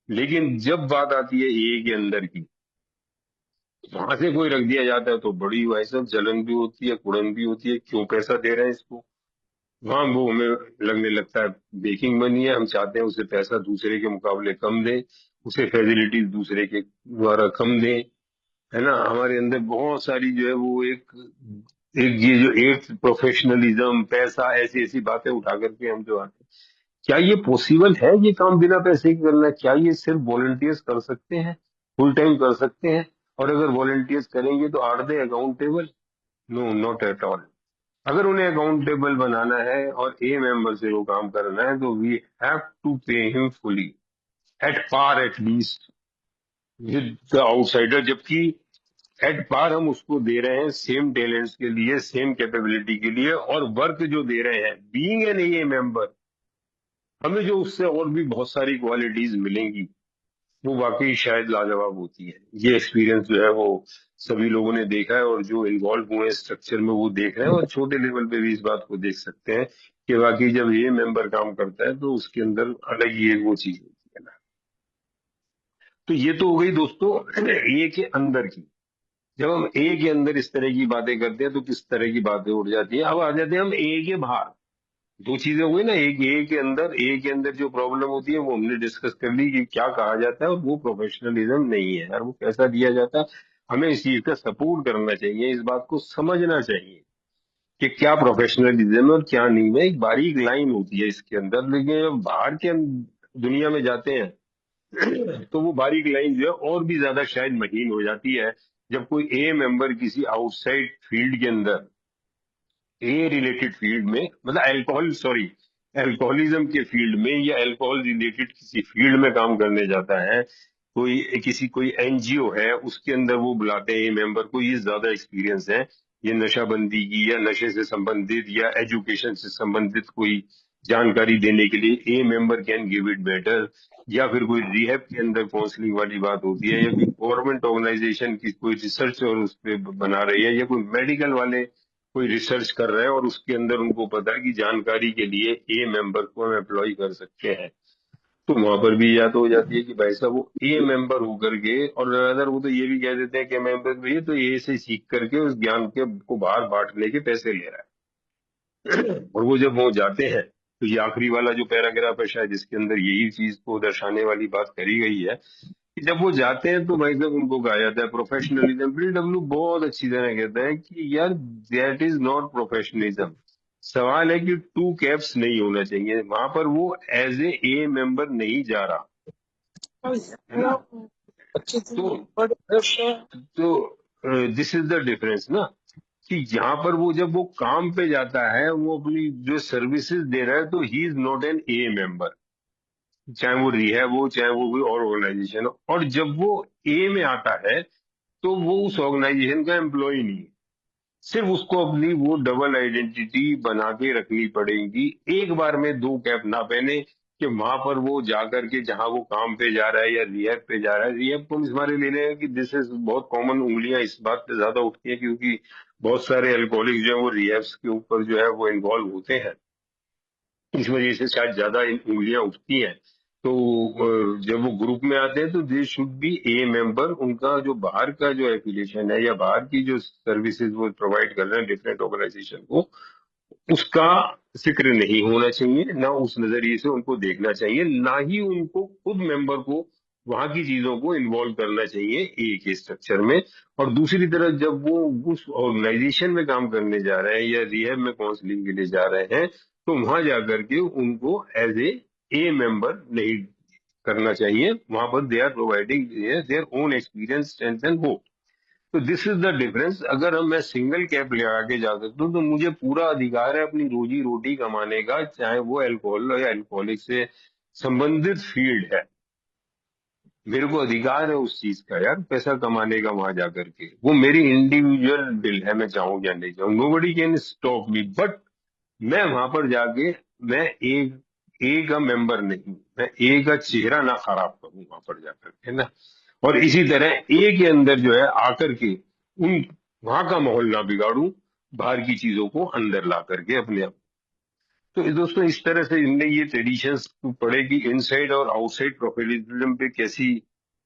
लेकिन जब बात आती है ए के अंदर की, वहां से कोई रख दिया जाता है, तो बड़ी भाई साहब जलन भी होती है, कुड़न भी होती है, क्यों पैसा दे रहे हैं इसको। वहां वो हमें लगने लगता है बेकिंग मनी है, हम चाहते हैं उसे पैसा दूसरे के मुकाबले कम दें, उसे फैसिलिटीज दूसरे के द्वारा कम दें, है ना। हमारे अंदर बहुत सारी जो है वो एक एक ये जो एक प्रोफेशनलिज्म, पैसा, ऐसी ऐसी बातें उठा करके हम जो आते हैं। क्या ये पॉसिबल है ये काम बिना पैसे के करना? क्या ये सिर्फ वॉलंटियर्स कर सकते हैं, फुल टाइम कर सकते हैं? और अगर वॉलंटियर्स करेंगे तो are they accountable? No, not at all. अगर उन्हें अकाउंटेबल बनाना है और ए मेंबर से वो काम करना है, तो we have to pay him fully, at par at least with the outsider, जबकि एट पार हम उसको दे रहे हैं सेम टैलेंट्स के लिए, सेम कैपेबिलिटी के लिए, और वर्क जो दे रहे हैं बीइंग एन ए मेंबर, हमें जो उससे और भी बहुत सारी क्वालिटीज मिलेंगी, वो वाकई शायद लाजवाब होती है। ये एक्सपीरियंस जो है वो सभी लोगों ने देखा है, और जो इन्वॉल्व हुए स्ट्रक्चर में वो देख रहे हैं, और छोटे लेवल पे भी इस बात को देख सकते हैं कि वाकई जब ये मेंबर काम करता है तो उसके अंदर अलग ही एक वो चीज होती है ना। तो ये तो हो गई दोस्तों ए के अंदर की। जब हम ए के अंदर इस तरह की बातें करते हैं तो किस तरह की बातें उठ जाती हैं। अब आ जाते हैं हम ए के बाहर। दो चीजें हो गई ना, एक ए के अंदर जो प्रॉब्लम होती है वो हमने डिस्कस कर ली कि क्या कहा जाता है, और वो प्रोफेशनलिज्म नहीं है, और वो कैसा दिया जाता है। हमें इस चीज का सपोर्ट करना चाहिए, इस बात को समझना चाहिए कि क्या प्रोफेशनलिज्म है और क्या नहीं है। एक बारीक लाइन होती है इसके अंदर, लेकिन जब बाहर के दुनिया में जाते हैं तो वो बारीक लाइन जो है और भी ज्यादा शायद महीन हो जाती है। जब कोई ए मेंबर किसी आउटसाइड फील्ड के अंदर, ए रिलेटेड फील्ड में, मतलब अल्कोहल सॉरी अल्कोहलिज्म के फील्ड में या अल्कोहल रिलेटेड किसी फील्ड में काम करने जाता है, कोई एनजीओ है उसके अंदर वो बुलाते हैं ए मेंबर को, ये ज्यादा एक्सपीरियंस है ये नशाबंदी की या नशे से संबंधित या एजुकेशन से संबंधित कोई जानकारी देने के लिए, ए member can give it better. या फिर कोई रिहैब के अंदर काउंसलिंग वाली बात होती है, या कोई गवर्नमेंट ऑर्गेनाइजेशन की कोई रिसर्च और उस पर बना रही है, या कोई मेडिकल वाले कोई रिसर्च कर रहे हैं और उसके अंदर उनको पता है कि जानकारी के लिए ए मेंबर को हम एम्प्लॉय कर सकते हैं, तो वहां पर भी या तो हो जाती है कि भाई साहब वो ए मेंबर होकर के, और अदर वो तो ये भी कह देते हैं कि मेंबर भी है तो ए से सीख करके उस ज्ञान के को बाहर बांटने के पैसे ले रहा है। और वो जब वो जाते हैं तो ये आखिरी वाला जो पैराग्राफ है शायद इसके अंदर यही चीज को दर्शाने वाली बात करी गई है कि जब वो जाते हैं तो भाई साहब उनको कहा जाता है प्रोफेशनलिज्म। बिल डब्ल्यू बहुत अच्छी तरह कहते हैं कि यार दैट इज नॉट प्रोफेशनलिज्म। सवाल है कि टू कैप्स नहीं होना चाहिए वहां पर, वो एज ए मेंबर नहीं जा रहा है ना। तो दिस इज द डिफरेंस ना, कि यहाँ पर वो जब वो काम पे जाता है वो अपनी जो सर्विसेज दे रहा है, तो he is not an A member, चाहे वो रिहैब हो चाहे वो कोई और ऑर्गेनाइजेशन हो। और जब वो ए में आता है तो वो उस ऑर्गेनाइजेशन का एम्प्लॉय नहीं है, सिर्फ उसको अपनी वो डबल आइडेंटिटी बना के रखनी पड़ेगी। एक बार में दो कैप ना पहने कि वहां पर वो जाकर के जहां वो काम पे जा रहा है या रिहैब पे जा रहा है। रिहैब को हम इस बारे ले रहे हैं कि दिस इज बहुत कॉमन, उंगलियां इस बात पे ज्यादा उठती है क्योंकि बहुत सारे अल्कोहलिक जो है वो रिहैब्स के ऊपर जो है वो इन्वॉल्व होते हैं, इस वजह से शायद ज्यादा उंगलियां उठती हैं। तो जब वो ग्रुप में आते हैं तो दे शुड बी ए मेंबर। उनका जो बाहर का जो एफिलिएशन है या बाहर की जो सर्विसेज वो प्रोवाइड कर रहे हैं डिफरेंट ऑर्गेनाइजेशन को, उसका जिक्र नहीं होना चाहिए, ना उस नजरिए से उनको देखना चाहिए, ना ही उनको खुद मेंबर को वहां की चीजों को इन्वॉल्व करना चाहिए ए के स्ट्रक्चर में। और दूसरी तरफ जब वो उस ऑर्गेनाइजेशन में काम करने जा रहे हैं या रिहैब में काउंसलिंग के लिए जा रहे हैं, तो वहां जाकर के उनको एज ए मेंबर नहीं करना चाहिए। वहां पर they are providing their own experience, strength and hope. तो दिस इज द डिफरेंस। अगर हम मैं सिंगल कैप लगा के जा सकता हूँ तो मुझे पूरा अधिकार है अपनी रोजी रोटी कमाने का, चाहे वो अल्कोहल या अल्कोहलिक से संबंधित फील्ड है। मेरे को अधिकार है उस चीज का यार, पैसा कमाने का वहां जाकर के, वो मेरी इंडिविजुअल बिल है, मैं चाहूँ या नहीं चाहूँ, nobody can stop me. But मैं वहां पर जाके मैं एक ए का मेंबर नहीं, मैं ए का चेहरा ना खराब करूं वहां पर जाकर, है ना। और इसी तरह ए के अंदर जो है आकर के उन वहां का माहौल ना बिगाड़ूं, बाहर की चीजों को अंदर ला करके अपने आप। तो दोस्तों इस तरह से इनने ये ट्रेडिशंस पढ़े कि इनसाइड और आउटसाइड प्रोफेशनलिज्म पे कैसी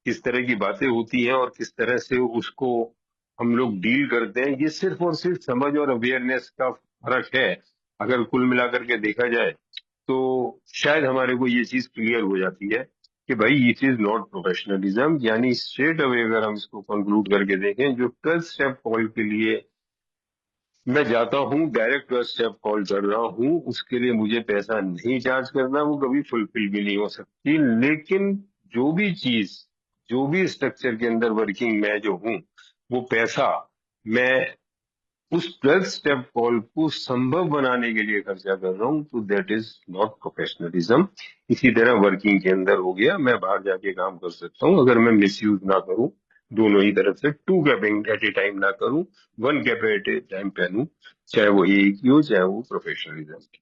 किस तरह की बातें होती हैं और किस तरह से उसको हम लोग डील करते हैं। ये सिर्फ और सिर्फ समझ और अवेयरनेस का फर्क है। अगर कुल मिलाकर के देखा जाए तो शायद हमारे को ये चीज क्लियर हो जाती है कि भाई इट इज नॉट प्रोफेशनलिज्म। यानी स्ट्रेट अवे अगर हम इसको कंक्लूड करके देखें, जो 12 स्टेप कॉल के लिए मैं जाता हूँ, डायरेक्ट ट्वेल्थ स्टेप कॉल कर रहा हूँ, उसके लिए मुझे पैसा नहीं चार्ज करना, वो कभी फुलफिल भी नहीं हो सकती। लेकिन जो भी चीज, जो भी स्ट्रक्चर के अंदर वर्किंग मैं जो हूँ, वो पैसा मैं उस 12 स्टेप कॉल को संभव बनाने के लिए खर्चा कर रहा हूं, तो दैट इज नॉट प्रोफेशनलिज्म। इसी तरह वर्किंग के अंदर हो गया, मैं बाहर जाके काम कर सकता हूं अगर मैं मिसयूज ना करूं, दोनों ही तरफ से two capping at a time ना करूं, one cap at a time पहनूं, चाहे वो ए की हो चाहे वो प्रोफेशनलिज्म की।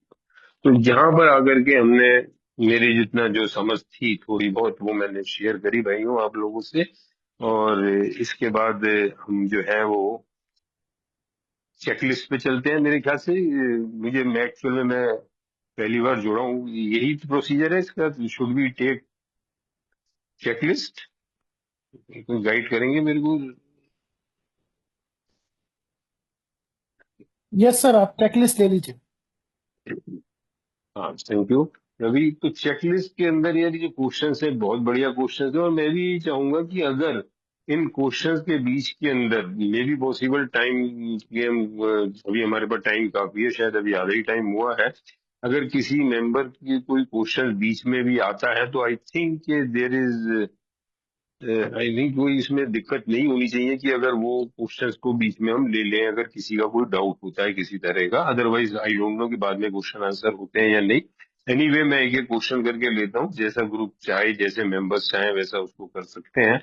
तो यहाँ पर आकर के हमने, मेरी जितना जो समझ थी थोड़ी बहुत वो मैंने शेयर करी भाई हूँ आप लोगों से। और इसके बाद हम जो है वो चेकलिस्ट पे चलते हैं मेरे ख्याल से। मुझे मैं एक्चुअल में मैं पहली बार जुड़ा हूँ, यही प्रोसीजर है इसका, शुड बी टेक चेकलिस्ट? कोई गाइड करेंगे मेरे को? यस सर, आप चेकलिस्ट ले लीजिए। हाँ, थैंक यू रवि। तो चेकलिस्ट के अंदर यार ये क्वेश्चन है, बहुत बढ़िया क्वेश्चन है, और मैं भी चाहूंगा कि अगर इन क्वेश्चंस के बीच के अंदर मे बी पॉसिबल टाइम कि हम अभी हमारे पास टाइम काफी है, शायद अभी आधा ही टाइम हुआ है, अगर किसी मेंबर की कोई क्वेश्चन बीच में भी आता है तो I think there is, I think कोई इसमें दिक्कत नहीं होनी चाहिए कि अगर वो क्वेश्चंस को बीच में हम ले लें, अगर किसी का कोई डाउट होता है किसी तरह का। अदरवाइज आई डोंट नो कि बाद में क्वेश्चन आंसर होते हैं या नहीं। एनीवे मैं एक एक क्वेश्चन करके लेता हूँ, जैसा ग्रुप चाहे जैसे मेंबर्स चाहे वैसा उसको कर सकते हैं।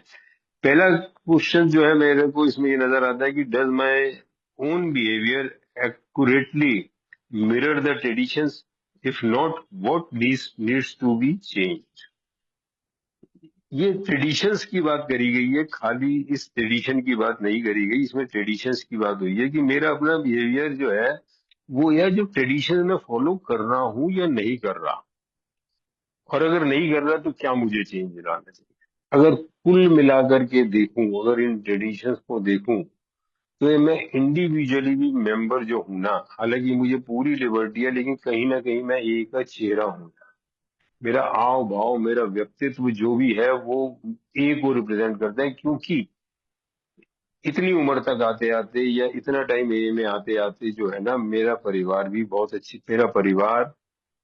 पहला क्वेश्चन जो है मेरे को इसमें ये नजर आता है कि does my own behaviour accurately mirror the traditions, if not what this needs to be change. ये ट्रेडिशंस की बात करी गई है, खाली इस ट्रेडिशन की बात नहीं करी गई, इसमें ट्रेडिशंस की बात हुई है कि मेरा अपना बिहेवियर जो है वो यह जो ट्रेडिशन में फॉलो कर रहा हूं या नहीं कर रहा, और अगर नहीं कर रहा तो क्या मुझे चेंज लाना चाहिए। अगर कुल मिलाकर के देखूं, अगर इन ट्रेडिशंस को देखूं, तो ये मैं इंडिविजुअली भी मेंबर जो हूं ना, हालांकि मुझे पूरी लिबर्टी है, लेकिन कहीं ना कहीं मैं एक का चेहरा हूं। मेरा हाव भाव मेरा व्यक्तित्व जो भी है वो ए को रिप्रेजेंट करता है, क्योंकि इतनी उम्र तक आते आते या इतना टाइम ए में आते आते जो है ना, मेरा परिवार भी बहुत अच्छी, मेरा परिवार,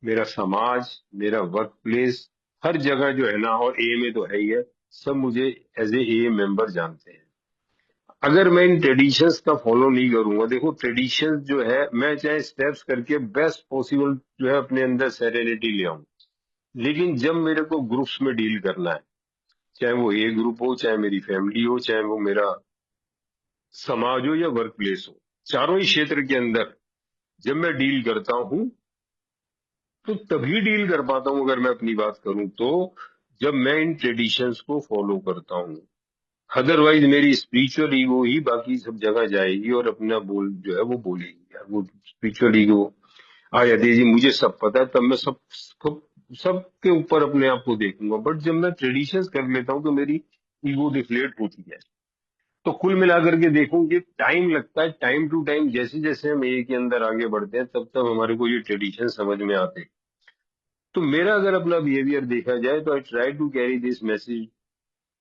मेरा समाज, मेरा वर्क प्लेस, हर जगह जो है ना, और ए में तो है ही है, सब मुझे एज ए मेंबर जानते हैं। अगर मैं इन ट्रेडिशंस का फॉलो नहीं करूंगा, देखो ट्रेडिशंस जो है मैं चाहे स्टेप्स करके बेस्ट पॉसिबल जो है अपने अंदर सेरेनिटी ले आऊं, लेकिन जब मेरे को ग्रुप्स में डील करना है, चाहे वो ए ग्रुप हो, चाहे मेरी फैमिली हो, चाहे वो मेरा समाज हो या वर्क प्लेस हो, चारों ही क्षेत्र के अंदर जब मैं डील करता हूं, तो तभी डील कर पाता हूं अगर मैं अपनी बात करूं तो, जब मैं इन ट्रेडिशंस को फॉलो करता हूं। अदरवाइज मेरी स्पिरिचुअल ईगो ही बाकी सब जगह जाएगी और अपना बोल जो है वो बोलेगी, यार वो स्पिरिचुअल ईगो आ जाती है जी, मुझे सब पता है, तब मैं सब के ऊपर अपने आप को देखूंगा। बट जब मैं ट्रेडिशंस कर लेता हूं तो मेरी ईगो डिफ्लेट होती है। तो कुल मिलाकर के देखूं, ये टाइम लगता है, टाइम टू टाइम जैसे जैसे हम ए के अंदर आगे बढ़ते हैं तब तब हमारे को ये ट्रेडिशन समझ में आते हैं। तो मेरा अगर अपना बिहेवियर देखा जाए तो I try to carry this message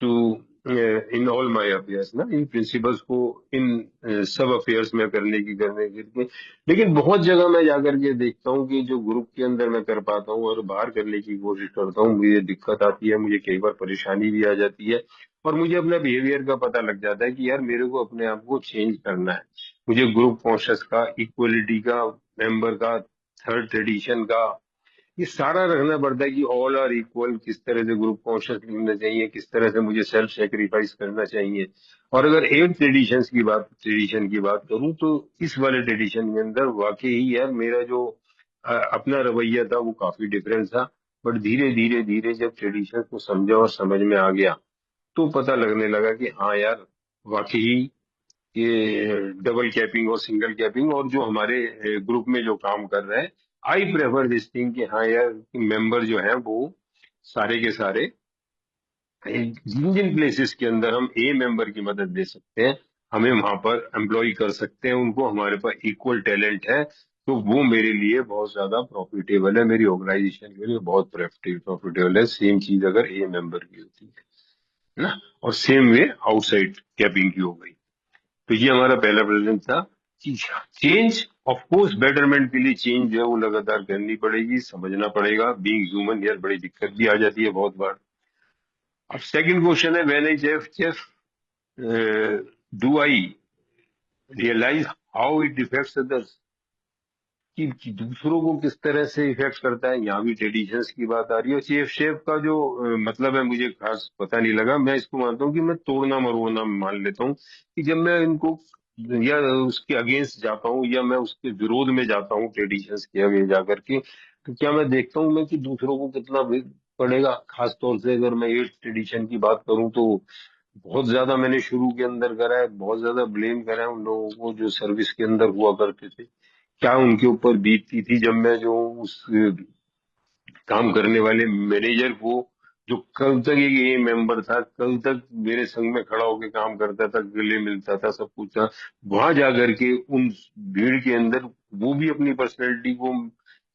to in all my affairs ना, इन प्रिंसिपल्स को इन सब अफेयर्स में करने के लिए। लेकिन बहुत जगह मैं जाकर के देखता हूँ कि जो ग्रुप के अंदर मैं कर पाता हूँ और बाहर करने की कोशिश करता हूँ, मुझे दिक्कत आती है, मुझे कई बार परेशानी भी आ जाती है, और मुझे अपना बिहेवियर का पता लग जाता है कि यार मेरे को अपने आप को चेंज करना है। मुझे ग्रुप कॉन्शियस का, इक्वलिटी का, मेंबर का, थर्ड ट्रेडिशन का, ये सारा रखना पड़ता है कि ऑल आर इक्वल, किस तरह से ग्रुप कॉन्शियस लिखना चाहिए, किस तरह से मुझे सेल्फ सेक्रीफाइस करना चाहिए। और अगर एक ट्रेडिशन की बात करूं तो इस वाले ट्रेडिशन के अंदर वाकई ही यार मेरा जो अपना रवैया था वो काफी डिफरेंस था। बट धीरे धीरे धीरे जब ट्रेडिशन को समझा और समझ में आ गया, तो पता लगने लगा कि हाँ यार, वाकई ये डबल कैपिंग और सिंगल कैपिंग, और जो हमारे ग्रुप में जो काम कर रहे हैं, आई प्रेफर दिस थिंग कि हाँ यार, मेंबर जो है वो सारे के सारे जिन जिन प्लेसेस के अंदर हम ए मेंबर की मदद ले सकते हैं, हमें वहां पर एम्प्लॉय कर सकते हैं उनको, हमारे पास इक्वल टैलेंट है, तो वो मेरे लिए बहुत ज्यादा प्रॉफिटेबल है, मेरी ऑर्गेनाइजेशन के लिए बहुत प्रॉफिटेबल है। सेम चीज अगर ए मेंबर की होती है ना, और सेम वे आउटसाइड कैपिंग की हो गई। तो ये हमारा पहला प्रेजेंट था कि चेंज, ऑफ कोर्स बेटरमेंट के लिए चेंज जो है वो लगातार करनी पड़ेगी, समझना पड़ेगा, बीइंग ह्यूमन यार बड़ी दिक्कत भी आ जाती है बहुत बार। अब सेकंड क्वेश्चन है, when I chef chef do I realise how it effects others, कि दूसरों को किस तरह से इफेक्ट करता है। यहाँ भी ट्रेडिशंस की बात आ रही है। और चेफ शेफ का जो मतलब है, मुझे खास पता नहीं लगा। मैं इसको मानता हूँ कि मैं तोड़ना मरोड़ना मान लेता हूँ, कि जब मैं इनको या उसके अगेंस्ट जाता हूँ या मैं उसके विरोध में जाता हूँ ट्रेडिशंस के आगे जाकर के, तो क्या मैं देखता हूँ मैं कि दूसरों को कितना पड़ेगा। खास तौर से अगर मैं एट ट्रेडिशन की बात करूँ, तो बहुत ज्यादा मैंने शुरू के अंदर करा है, बहुत ज्यादा ब्लेम करा है उन लोगों को जो सर्विस के अंदर हुआ करते थे। क्या उनके ऊपर बीतती थी जब मैं जो उस काम करने वाले मैनेजर को, जो कल तक एक ये मेंबर था, कल तक मेरे संग में खड़ा होकर काम करता था, गले मिलता था, सब कुछ था, वहां जाकर के उन भीड़ के अंदर वो भी अपनी पर्सनैलिटी को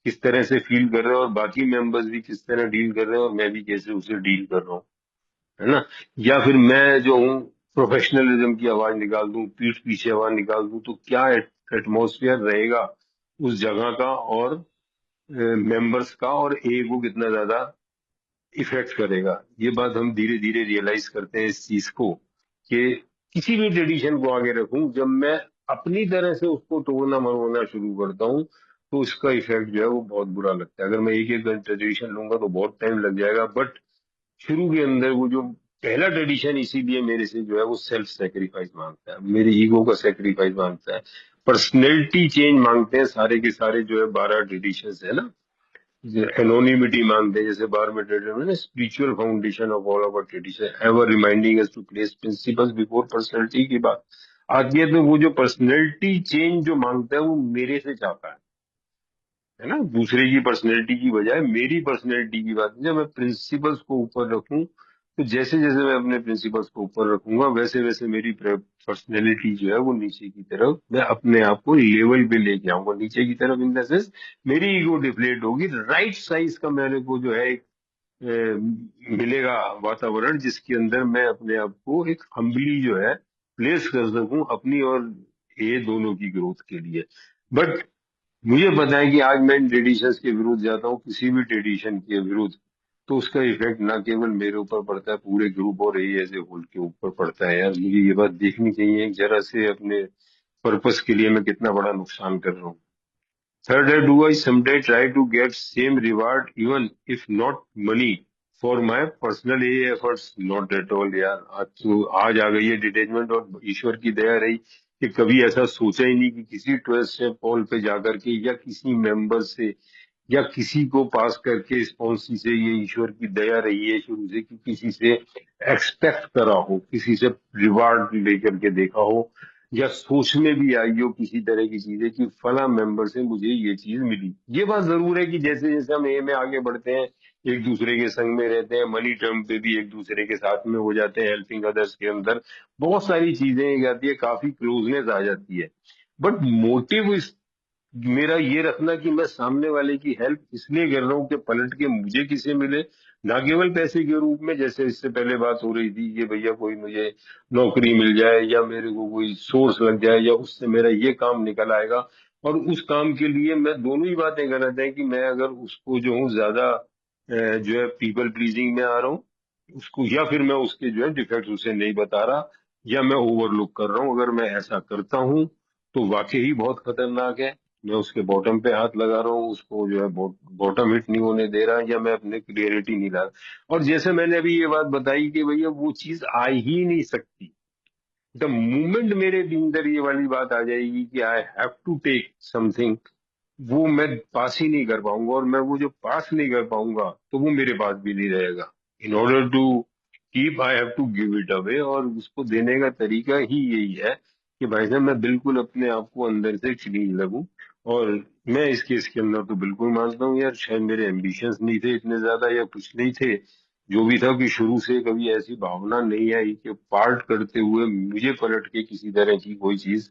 किस तरह से फील कर रहे हैं और बाकी मेंबर्स भी किस तरह डील कर रहे हैं और मैं भी कैसे उसे डील कर रहा हूँ, है ना। या फिर मैं जो हूँ प्रोफेशनलिज्म की आवाज निकाल दूं, पीठ पीछे आवाज निकाल दूं, तो क्या एटमोसफियर रहेगा उस जगह का और मेंबर्स का, और ए को कितना ज्यादा इफेक्ट करेगा। ये बात हम धीरे धीरे रियलाइज करते हैं इस चीज को, कि किसी भी ट्रेडिशन को आगे रखूं, जब मैं अपनी तरह से उसको तोड़ना मरोड़ना शुरू करता हूँ, तो उसका इफेक्ट जो है वो बहुत बुरा लगता है। अगर मैं एक एक ट्रेडिशन लूंगा तो बहुत टाइम लग जाएगा, बट शुरू के अंदर वो जो पहला ट्रेडिशन इसीलिए मेरे से जो है वो सेल्फ सेक्रीफाइस मांगता है, मेरे ईगो का सेक्रीफाइस मांगता है, पर्सनैलिटी चेंज मांगते हैं सारे के सारे जो है 12 ट्रेडिशन है ना। एनोनिमिटी मांगते हैं, जैसे बार में ट्रेडिशन में spiritual foundation of all our tradition ever reminding us to place principles before personality की बात आती है। तो वो जो पर्सनैलिटी चेंज जो मांगता है वो मेरे से चाहता है ना, दूसरे की पर्सनैलिटी की बजाय मेरी पर्सनैलिटी की बात है। जब मैं प्रिंसिपल्स को ऊपर रखूं, तो जैसे जैसे मैं अपने प्रिंसिपल्स को ऊपर रखूंगा, वैसे वैसे मेरी पर्सनैलिटी जो है वो नीचे की तरफ, मैं अपने आप को लेवल पे लेके आऊंगा नीचे की तरफ, इन द सेंस मेरी ईगो डिफ्लेट होगी। राइट साइज का मेरे को जो है एक मिलेगा वातावरण, जिसके अंदर मैं अपने आप को एक हम्बली जो है प्लेस कर सकूं अपनी और ये दोनों की ग्रोथ के लिए। बट मुझे पता है कि आज मैं इन ट्रेडिशंस के विरुद्ध जाता हूँ, किसी भी ट्रेडिशन के विरुद्ध, तो उसका इफेक्ट ना केवल मेरे ऊपर पड़ता है, पूरे ग्रुप और ये एज ए होल के ऊपर पड़ता है। यार मुझे ये बात देखनी चाहिए जरा से, अपने पर्पस के लिए मैं कितना बड़ा नुकसान कर रहा हूँ। Third, do I someday try to get same reward even if not money for my personal ये efforts? Not at all यार। आज तो आज आ गई है डिटेचमेंट, और ईश्वर की दया रही कि कभी ऐसा सोचा ही नहीं कि किसी ट्रस्ट से पोल पे जाकर के या किसी मेंबर से या किसी को पास करके स्पॉन्सी से, ये ईश्वर की दया रही है शुरू से कि किसी से एक्सपेक्ट करा हो, किसी से रिवार्ड लेकर के देखा हो, या सोच में भी आई हो किसी तरह की चीजें कि फला मेंबर से मुझे ये चीज मिली। ये बात जरूर है कि जैसे जैसे हम ए में आगे बढ़ते हैं, एक दूसरे के संग में रहते हैं, मनी टर्म पे भी एक दूसरे के साथ में हो जाते हैं, हेल्पिंग अदर्स के अंदर बहुत सारी चीजें एक आती है, काफी क्लोजनेस आ जाती है। बट मोटिव मेरा ये रखना कि मैं सामने वाले की हेल्प इसलिए कर रहा हूँ कि पलट के मुझे किसे मिले, ना केवल पैसे के रूप में, जैसे इससे पहले बात हो रही थी कि भैया कोई मुझे नौकरी मिल जाए या मेरे को कोई सोर्स लग जाए या उससे मेरा ये काम निकल आएगा। और उस काम के लिए मैं दोनों ही बातें गलत है, कि मैं अगर उसको जो हूँ ज्यादा जो है पीपल प्लीजिंग में आ रहा हूँ उसको, या फिर मैं उसके जो है डिफेक्ट उसे नहीं बता रहा, या मैं ओवरलुक कर रहा हूँ। अगर मैं ऐसा करता हूँ तो वाकई ही बहुत खतरनाक है। मैं उसके बॉटम पे हाथ लगा रहा हूँ, उसको जो है बॉटम हिट नहीं होने दे रहा, या मैं अपने क्लियरिटी नहीं ला रहा। और जैसे मैंने अभी ये बात बताई कि भैया वो चीज आ ही नहीं सकती, द मोमेंट मेरे अंदर ये वाली बात आ जाएगी कि I have to take something, वो मैं पास ही नहीं कर पाऊंगा। और मैं वो जो पास नहीं कर पाऊंगा तो वो मेरे पास भी नहीं रहेगा। In order to keep I have to give it away, और उसको देने का तरीका ही यही है कि भाई साहब मैं बिल्कुल अपने आप को अंदर से क्लीन लगूं। और मैं इस केस के अंदर तो बिल्कुल मानता हूँ यार, शायद मेरे एम्बिशंस नहीं थे इतने ज्यादा या कुछ नहीं थे, जो भी था कि शुरू से कभी ऐसी भावना नहीं आई कि पार्ट करते हुए मुझे पलट के किसी तरह की कोई चीज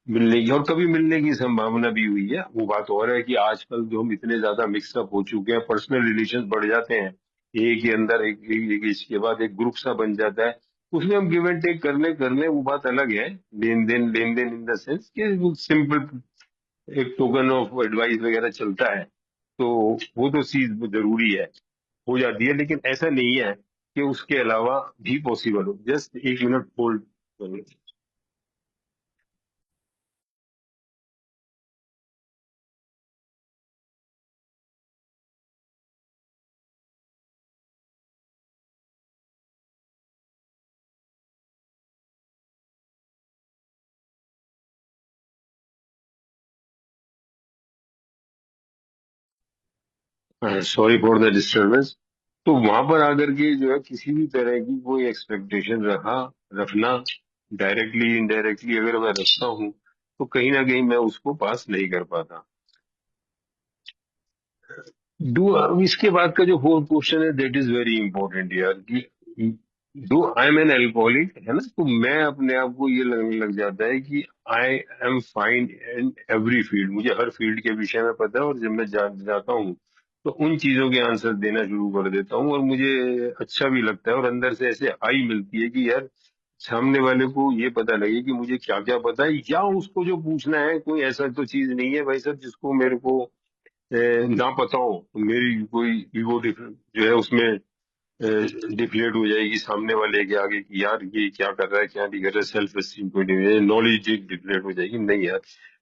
मिलने की, और कभी मिलने की संभावना भी हुई है। वो बात और है कि आजकल जो हम इतने ज्यादा मिक्सअप हो चुके हैं, पर्सनल रिलेशंस बढ़ जाते हैं, एक के अंदर एक इसके बाद एक ग्रुप सा बन जाता है, उसमें हम गिव एंड टेक कर ले वो बात अलग है। लेन देन इन द सेंस कि वो सिंपल एक टोकन ऑफ एडवाइस वगैरह चलता है, तो वो तो चीज जरूरी है, हो जाती है। लेकिन ऐसा नहीं है कि उसके अलावा भी पॉसिबल हो। जस्ट एक minute hold. Sorry for the disturbance. तो वहां पर आकर के जो है किसी भी तरह की कोई एक्सपेक्टेशन रखना, डायरेक्टली इनडायरेक्टली अगर मैं रखता हूँ, तो कहीं ना कहीं मैं उसको पास नहीं कर पाता। डू इसके बाद का जो फोर्थ क्वेश्चन है, दैट इज वेरी इंपॉर्टेंट यार, कि do I am an alcoholic, है ना? तो मैं अपने आप को ये लगने लग जाता है कि I am fine in every field, मुझे हर फील्ड के विषय में पता है, और जब मैं जाता हूँ तो उन चीजों के आंसर देना शुरू कर देता हूँ, और मुझे अच्छा भी लगता है, और अंदर से ऐसे हाई मिलती है कि यार सामने वाले को ये पता लगे कि मुझे क्या क्या पता है, या उसको जो पूछना है कोई ऐसा तो चीज नहीं है भाई साहब जिसको मेरे को ना पता हो, तो मेरी कोई ईगो जो है उसमें डिफ्लेट हो जाएगी सामने वाले के आगे कि यार ये क्या कर रहा है क्या नहीं कर रहा है, सेल्फ एस्टीम को नॉलेज डिफ्लेट हो जाएगी। नहीं यार,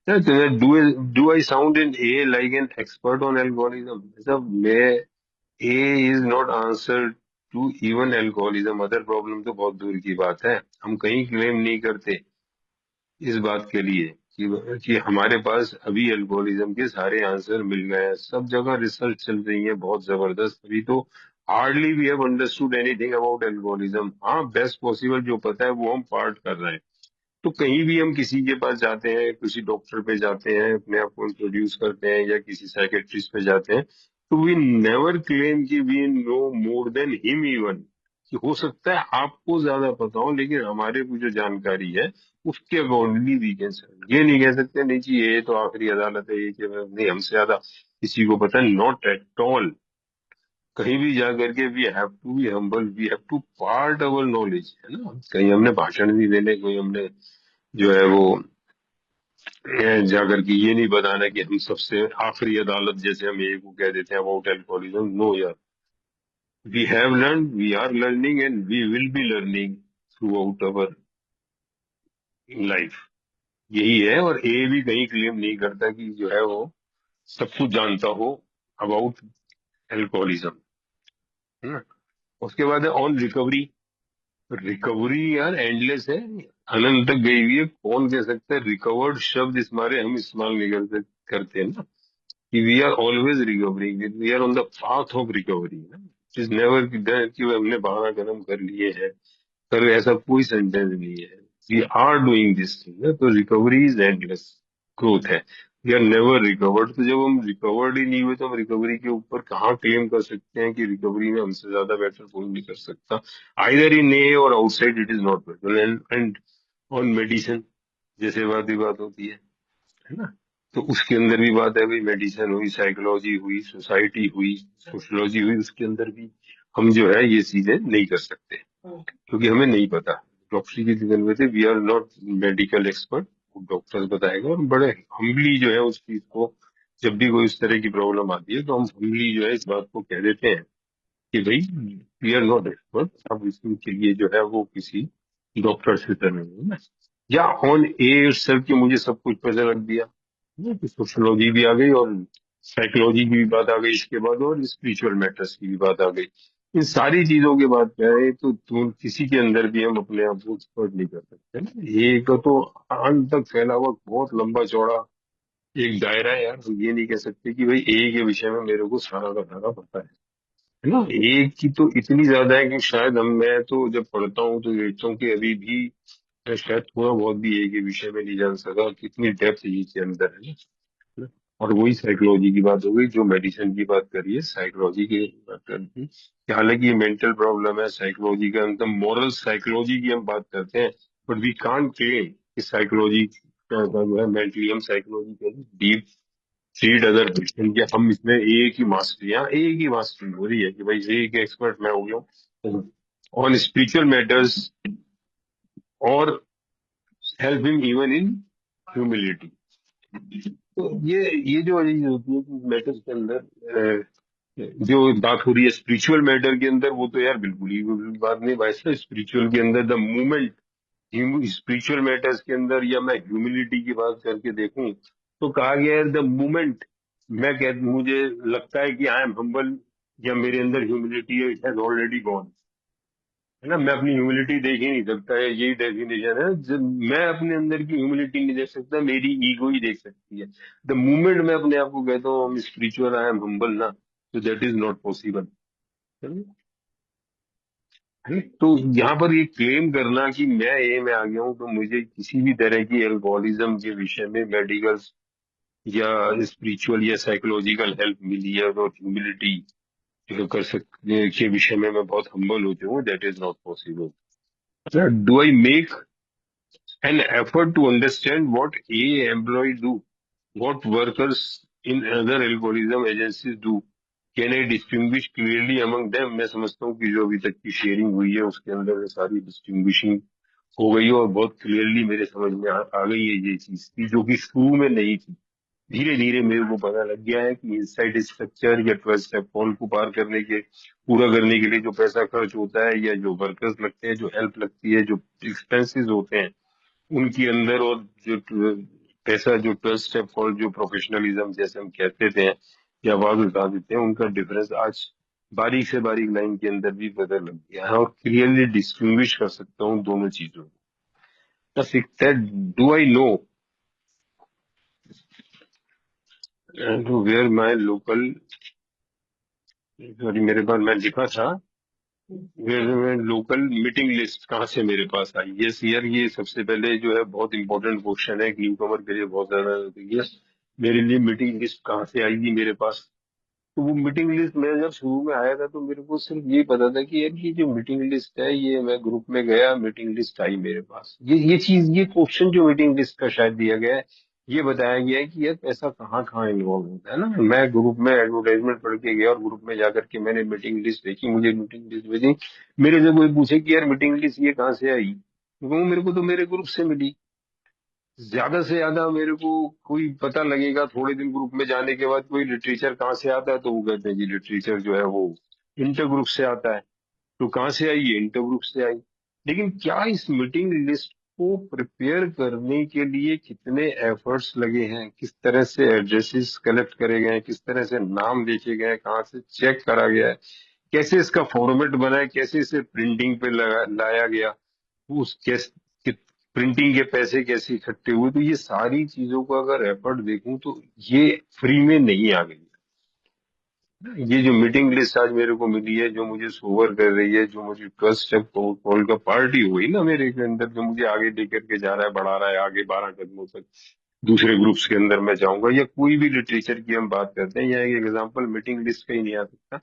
do I sound in a like an expert on alcoholism? मतलब मैं, A is not answer to even alcoholism, other problem तो बहुत दूर की बात है। हम कहीं क्लेम नहीं करते इस बात के लिए कि हमारे पास अभी अल्कोहलिज्म के सारे आंसर मिल गए हैं। सब जगह रिसर्च चल रही है बहुत जबरदस्त, अभी तो hardly we have understood anything about alcoholism. हाँ, बेस्ट पॉसिबल जो पता है वो हम पार्ट कर रहे हैं। तो कहीं भी हम किसी के पास जाते हैं, किसी डॉक्टर पे जाते हैं, अपने आप को इंट्रोड्यूस करते हैं, या किसी साइकेट्रिस्ट पे जाते हैं, तो वी नेवर क्लेम कि we know more than him even. कि हो सकता है आपको ज्यादा पता हो, लेकिन हमारे को जो जानकारी है उसके अकॉर्डिंगली वी कैन, ये नहीं कह सकते नहीं जी ये तो आखिरी अदालत है, ये कि नहीं हमसे ज्यादा किसी को पता, नॉट एट ऑल। कहीं भी जा करके we have to be humble, we have to part our knowledge, है ना? कहीं हमने भाषण नहीं देने, कोई हमने जो है वो जाकर के ये नहीं बताना कि हम सबसे आखिरी अदालत, जैसे हम ये को कह देते हैं अबाउट एल्कोहलिज्म। नो यार, we have learn, we are learning, and we will be learning throughout our life. यही है। और ए भी कहीं क्लेम नहीं करता कि जो है वो सब कुछ जानता हो अबाउट एल्कोहलिज्म, है ना? उसके बाद है ऑन रिकवरी। रिकवरी यार एंडलेस है, अनंत तक गई हुई है। कौन कह सकता है रिकवर्ड शब्द इस मारे हम इस्तेमाल नहीं करते हैं ना, कि we are always recovering, we are on the path of recovery. It is never कि हमने बहाना कर्म कर लिए हैं, पर ऐसा कोई सेंटेंस नहीं है। We are doing this thing, तो रिकवरी इज एंडलेस ग्रोथ है। We are never recovered. तो जब हम रिकवर्ड ही नहीं हुए, तो हम रिकवरी के ऊपर कहाँ क्लेम कर सकते हैं कि रिकवरी में हमसे ज्यादा बेटर कोई नहीं कर सकता? आइदर इन ए और outside it is not better. And on medicine, जैसे बात होती है ना? तो उसके अंदर भी बात है भाई, मेडिसिन हुई, साइकोलॉजी हुई, सोसाइटी हुई, सोशोलॉजी हुई, उसके अंदर भी हम जो है ये चीजें नहीं कर सकते, क्योंकि हमें नहीं पता। डॉक्टरी की जरूरत है, we are not medical expert, doctors बताएगा। और बड़े हम्बली जो है उस चीज को, जब भी कोई इस तरह की प्रॉब्लम आती है, तो हम हम्बली जो है इस बात को कह देते हैं कि भाई वी आर नॉट एक्सपर्ट, अब इसके लिए जो है वो किसी डॉक्टर से करना है ना। या ऑन ए सेल्फ की मुझे सब कुछ पता लग दिया, सोशोलॉजी भी आ गई, और साइकोलॉजी की भी बात आ गई इसके बाद, और स्पिरिचुअल मैटर्स की भी बात आ गई। इन सारी चीजों के बाद क्या है, तो किसी के अंदर भी हम अपने आप को एक्सपर्ट नहीं कर सकते ना। ये एक तो अंत तक फैला हुआ बहुत लंबा चौड़ा एक दायरा है यार। हम ये नहीं कह सकते कि भाई ए के विषय में मेरे को सारा का सारा पता है ना। ए की तो इतनी ज्यादा है कि शायद मैं तो जब पढ़ता हूँ तो देखता हूँ कि अभी भी मैं शायद थोड़ा बहुत भी ए के विषय में नहीं जान सका, कितनी डेप्थ ये के अंदर है ना। और वही साइकोलॉजी की बात हो गई, जो मेडिसिन की बात करिए, साइकोलॉजी की बात करती कि हालांकि ये मेंटल प्रॉब्लम है, साइकोलॉजी का मतलब मॉरल साइकोलॉजी की हम बात करते हैं, बट वी कांट क्लेम कि साइकोलॉजी का जो है मेंटली, हम साइकोलॉजी के डीप थ्री अदर क्वेश्चन कि हम इसमें एक ही मास्टरी, यहाँ एक ही मास्टरी हो रही है कि भाई एक एक्सपर्ट मैं हो गया हूँ ऑन स्पिरिचुअल मैटर्स, और help him even in humility. तो ये जो चीज होती है कि मैटर्स के अंदर जो बात हो रही है स्पिरिचुअल मैटर के अंदर, वो तो यार बिल्कुल ही बात नहीं भाई साहब। स्पिरिचुअल के अंदर द मूवमेंट, स्पिरिचुअल मैटर्स के अंदर, या मैं ह्यूमिलिटी की बात करके देखूं, तो कहा गया है द मोमेंट मुझे लगता है कि आई एम हम्बल, या मेरे अंदर ह्यूमिलिटी है, इट हैज ऑलरेडी गॉन, है ना? मैं अपनी ह्यूमिलिटी देख ही नहीं सकता है, यही डेफिनेशन है। जब मैं अपने अंदर की ह्यूमिलिटी नहीं देख सकता, मेरी ईगो ही देख सकती है। द मोमेंट मैं अपने आप को कहता हूँ स्पिरिचुअल, आई एम हम्बल ना, तो दैट इज नॉट पॉसिबल। तो यहाँ पर ये क्लेम करना कि मैं ए में आ गया हूँ तो मुझे किसी भी तरह की एल्कोहलिज्म के विषय में मेडिकल या स्पिरिचुअल या साइकोलॉजिकल हेल्प मिली है और ह्यूमिलिटी जो कर सकते के विषय में मैं बहुत हम्बल हो चुका हूँ, that is not possible. Do I make an effort to understand what A employee do, what workers in other alcoholism agencies do. Can I distinguish clearly among them? मैं समझता हूँ कि जो अभी तक की शेयरिंग हुई है उसके अंदर ये सारी डिस्टिंग्विशिंग हो गई है और बहुत क्लियरली मेरे समझ में आ गई है ये चीज की जो कि शुरू में नहीं थी। धीरे धीरे मेरे को पता लग गया है कि इनसाइड स्ट्रक्चर या 12 स्टेप फॉल को पार करने के पूरा करने के लिए जो पैसा खर्च होता है या जो वर्कर्स लगते हैं, जो हेल्प लगती है, जो एक्सपेंसेस होते हैं उनके अंदर, और जो पैसा जो 12 स्टेप फॉर जो प्रोफेशनलिज्म जैसे हम कहते थे या आवाज उठा देते हैं, उनका डिफरेंस आज बारीक से बारीक लाइन के अंदर भी पता लग गया है और क्लियरली डिस्टिंग्विश कर सकता हूँ दोनों चीजों को। Do I know where my local, sorry मेरे पास मैं लिखा था वेयर लोकल मीटिंग लिस्ट कहाँ से मेरे पास आई। यस यार, ये सबसे पहले जो है बहुत इंपॉर्टेंट क्वेश्चन है, न्यू कमर के लिए बहुत ज्यादा। यस, मेरे लिए मीटिंग लिस्ट कहाँ से आएगी मेरे पास। तो वो मीटिंग लिस्ट मैं जब शुरू में आया था तो मेरे को सिर्फ ये पता था कि यार ये जो मीटिंग लिस्ट है, ये मैं ग्रुप में गया, मीटिंग लिस्ट आई मेरे पास। ये चीज, ये क्वेश्चन जो मीटिंग लिस्ट का शायद दिया गया है, ये बताया गया है कि यार पैसा कहाँ कहाँ इन्वॉल्व होता है ना। मैं ग्रुप में एडवर्टाइजमेंट पढ़ के गया और ग्रुप में जाकर के मैंने मीटिंग लिस्ट देखी, मुझे मीटिंग लिस्ट भेजी। मेरे से कोई पूछे कि यार मीटिंग लिस्ट ये कहाँ से आई, तो कहूँ मेरे को तो मेरे ग्रुप से मिली। ज्यादा से ज्यादा मेरे को कोई पता लगेगा थोड़े दिन ग्रुप में जाने के बाद, कोई लिटरेचर कहाँ से आता है, तो वो कहते हैं कि लिटरेचर जो है वो इंटर ग्रुप से आता है। तो कहाँ से आई, ये इंटर ग्रुप से आई। लेकिन क्या इस मीटिंग लिस्ट को प्रिपेयर करने के लिए कितने एफर्ट्स लगे हैं, किस तरह से एड्रेसेस कलेक्ट करे गए हैं, किस तरह से नाम देखे गए हैं, कहाँ से चेक करा गया है, कैसे इसका फॉर्मेट बना है, कैसे इसे प्रिंटिंग पे लाया गया, उस प्रिंटिंग के पैसे कैसे इकट्ठे हुए। तो ये सारी चीजों का अगर एफर्ट देखूं तो ये फ्री में नहीं आ गई। ये जो मीटिंग लिस्ट आज मेरे को मिली है, जो मुझे सोवर कर रही है, जो मुझे ट्रस्ट स्टेप कॉल का पार्टी हुई ना मेरे के अंदर, जो मुझे आगे लेकर के जा रहा है, बढ़ा रहा है आगे 12 कदमों तक दूसरे ग्रुप्स के अंदर मैं जाऊंगा, या कोई भी लिटरेचर की हम बात करते हैं, या एक एग्जांपल मीटिंग लिस्ट का ही नहीं आ सकता,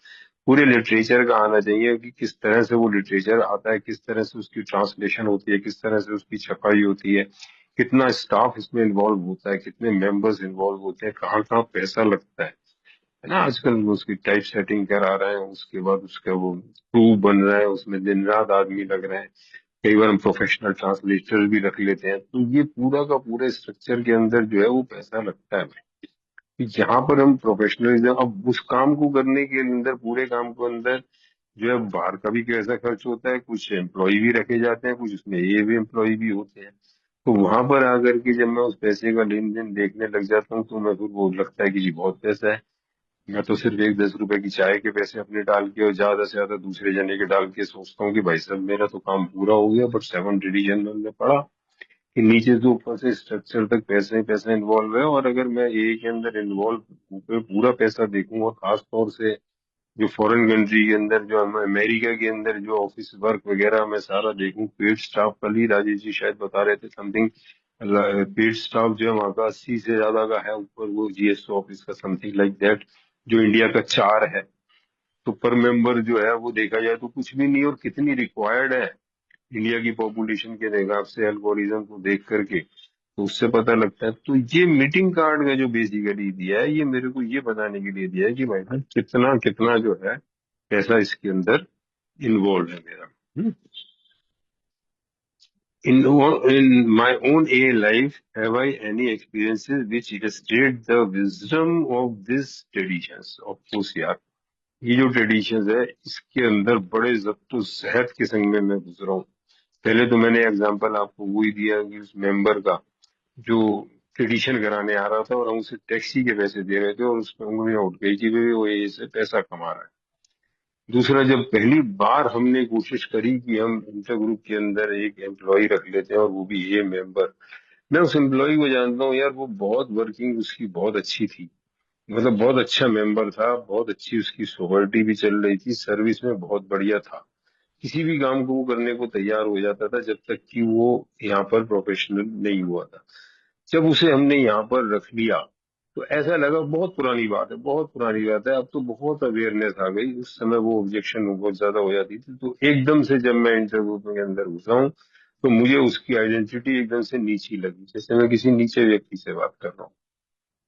पूरे लिटरेचर का आना चाहिए कि किस तरह से वो लिटरेचर आता है, किस तरह से उसकी ट्रांसलेशन होती है, किस तरह से उसकी छपाई होती है, कितना स्टाफ इसमें इन्वॉल्व होता है, कितने मेंबर्स इन्वॉल्व होते हैं, कहाँ कहाँ पैसा लगता है ना। आजकल वो उसकी टाइप सेटिंग करा रहे हैं, उसके बाद उसका वो प्रूफ बन रहा है, उसमें दिन रात आदमी लग रहे हैं। कई बार हम प्रोफेशनल ट्रांसलेटर भी रख लेते हैं। तो ये पूरा का पूरे स्ट्रक्चर के अंदर जो है वो पैसा लगता है भाई। कि जहां पर हम प्रोफेशनलिज्म, अब उस काम को करने के अंदर, पूरे काम को अंदर जो है बाहर का भी पैसा खर्च होता है, कुछ एम्प्लॉय भी रखे जाते हैं, कुछ उसमें ये भी एम्प्लॉय भी होते हैं। तो वहां पर आकर के जब मैं उस पैसे का लेन देन देखने लग जाता हूँ तो मैं फिर वो लगता है कि जी बहुत पैसा है। मैं तो सिर्फ एक 10 रुपए की चाय के पैसे अपने डाल के और ज्यादा से ज्यादा दूसरे जने के डाल के सोचता हूँ कि भाई साहब मेरा तो काम पूरा हो गया। बट 7th एडिशन में हमने पढ़ा कि नीचे से ऊपर से स्ट्रक्चर तक पैसे ही पैसा इन्वॉल्व है, और अगर मैं ए के अंदर इन्वॉल्व पूरा पैसा देखूं, और खास तौर से जो फॉरेन कंट्री के अंदर, जो हम अमेरिका के अंदर जो ऑफिस वर्क वगैरह मैं सारा देखूं, पेड स्टाफ, कल ही राजेश जी शायद बता रहे थे समथिंग, पेड स्टाफ जो है वहाँ का 80 से ज्यादा का है, ऊपर वो जीएसटी ऑफिस का समथिंग लाइक दैट, जो इंडिया का 4 है। तो पर मेंबर जो है वो देखा जाए तो कुछ भी नहीं, और कितनी रिक्वायर्ड है इंडिया की पॉपुलेशन के हिसाब से एल्गोरिज्म को देख करके, तो उससे पता लगता है। तो ये मीटिंग कार्ड का जो बेसिकली दिया है, ये मेरे को ये बताने के लिए दिया है कि भाई साहब कितना कितना जो है पैसा इसके अंदर इन्वॉल्व है मेरा। In my own A life, have I any experiences which illustrate the wisdom of these traditions? Of course, यार, ये जो ट्रेडिशंस है इसके अंदर बड़े जब्त जहद के संग में मैं गुजरा हूँ। पहले तो मैंने एग्जांपल आपको वही दिया कि उस मेंबर का जो ट्रेडिशन कराने आ रहा था और हम उसे टैक्सी के पैसे दे रहे थे, और उसमें उंगलियां उठ गई कि भाई वो ये पैसा कमा रहा है। दूसरा, जब पहली बार हमने कोशिश करी कि हम इंटर ग्रुप के अंदर एक एम्प्लॉय रख लेते हैं और वो भी ए मेंबर, मैं उस एम्प्लॉय को जानता हूँ यार, वो बहुत वर्किंग उसकी बहुत अच्छी थी। मतलब बहुत अच्छा मेंबर था, बहुत अच्छी उसकी सोसाइटी भी चल रही थी, सर्विस में बहुत बढ़िया था। किसी भी काम को वो करने को तैयार हो जाता था जब तक कि वो यहाँ पर प्रोफेशनल नहीं हुआ था। जब उसे हमने यहाँ पर रख लिया तो ऐसा लगा, बहुत पुरानी बात है, बहुत पुरानी बात है, अब तो बहुत अवेयरनेस आ गई। उस समय वो ऑब्जेक्शन बहुत ज्यादा हो जाती थी, तो एकदम से जब मैं इंटरव्यू के अंदर घुसा हूँ तो मुझे उसकी आइडेंटिटी एकदम से नीची लगी, जैसे मैं किसी नीचे व्यक्ति से बात कर रहा हूँ।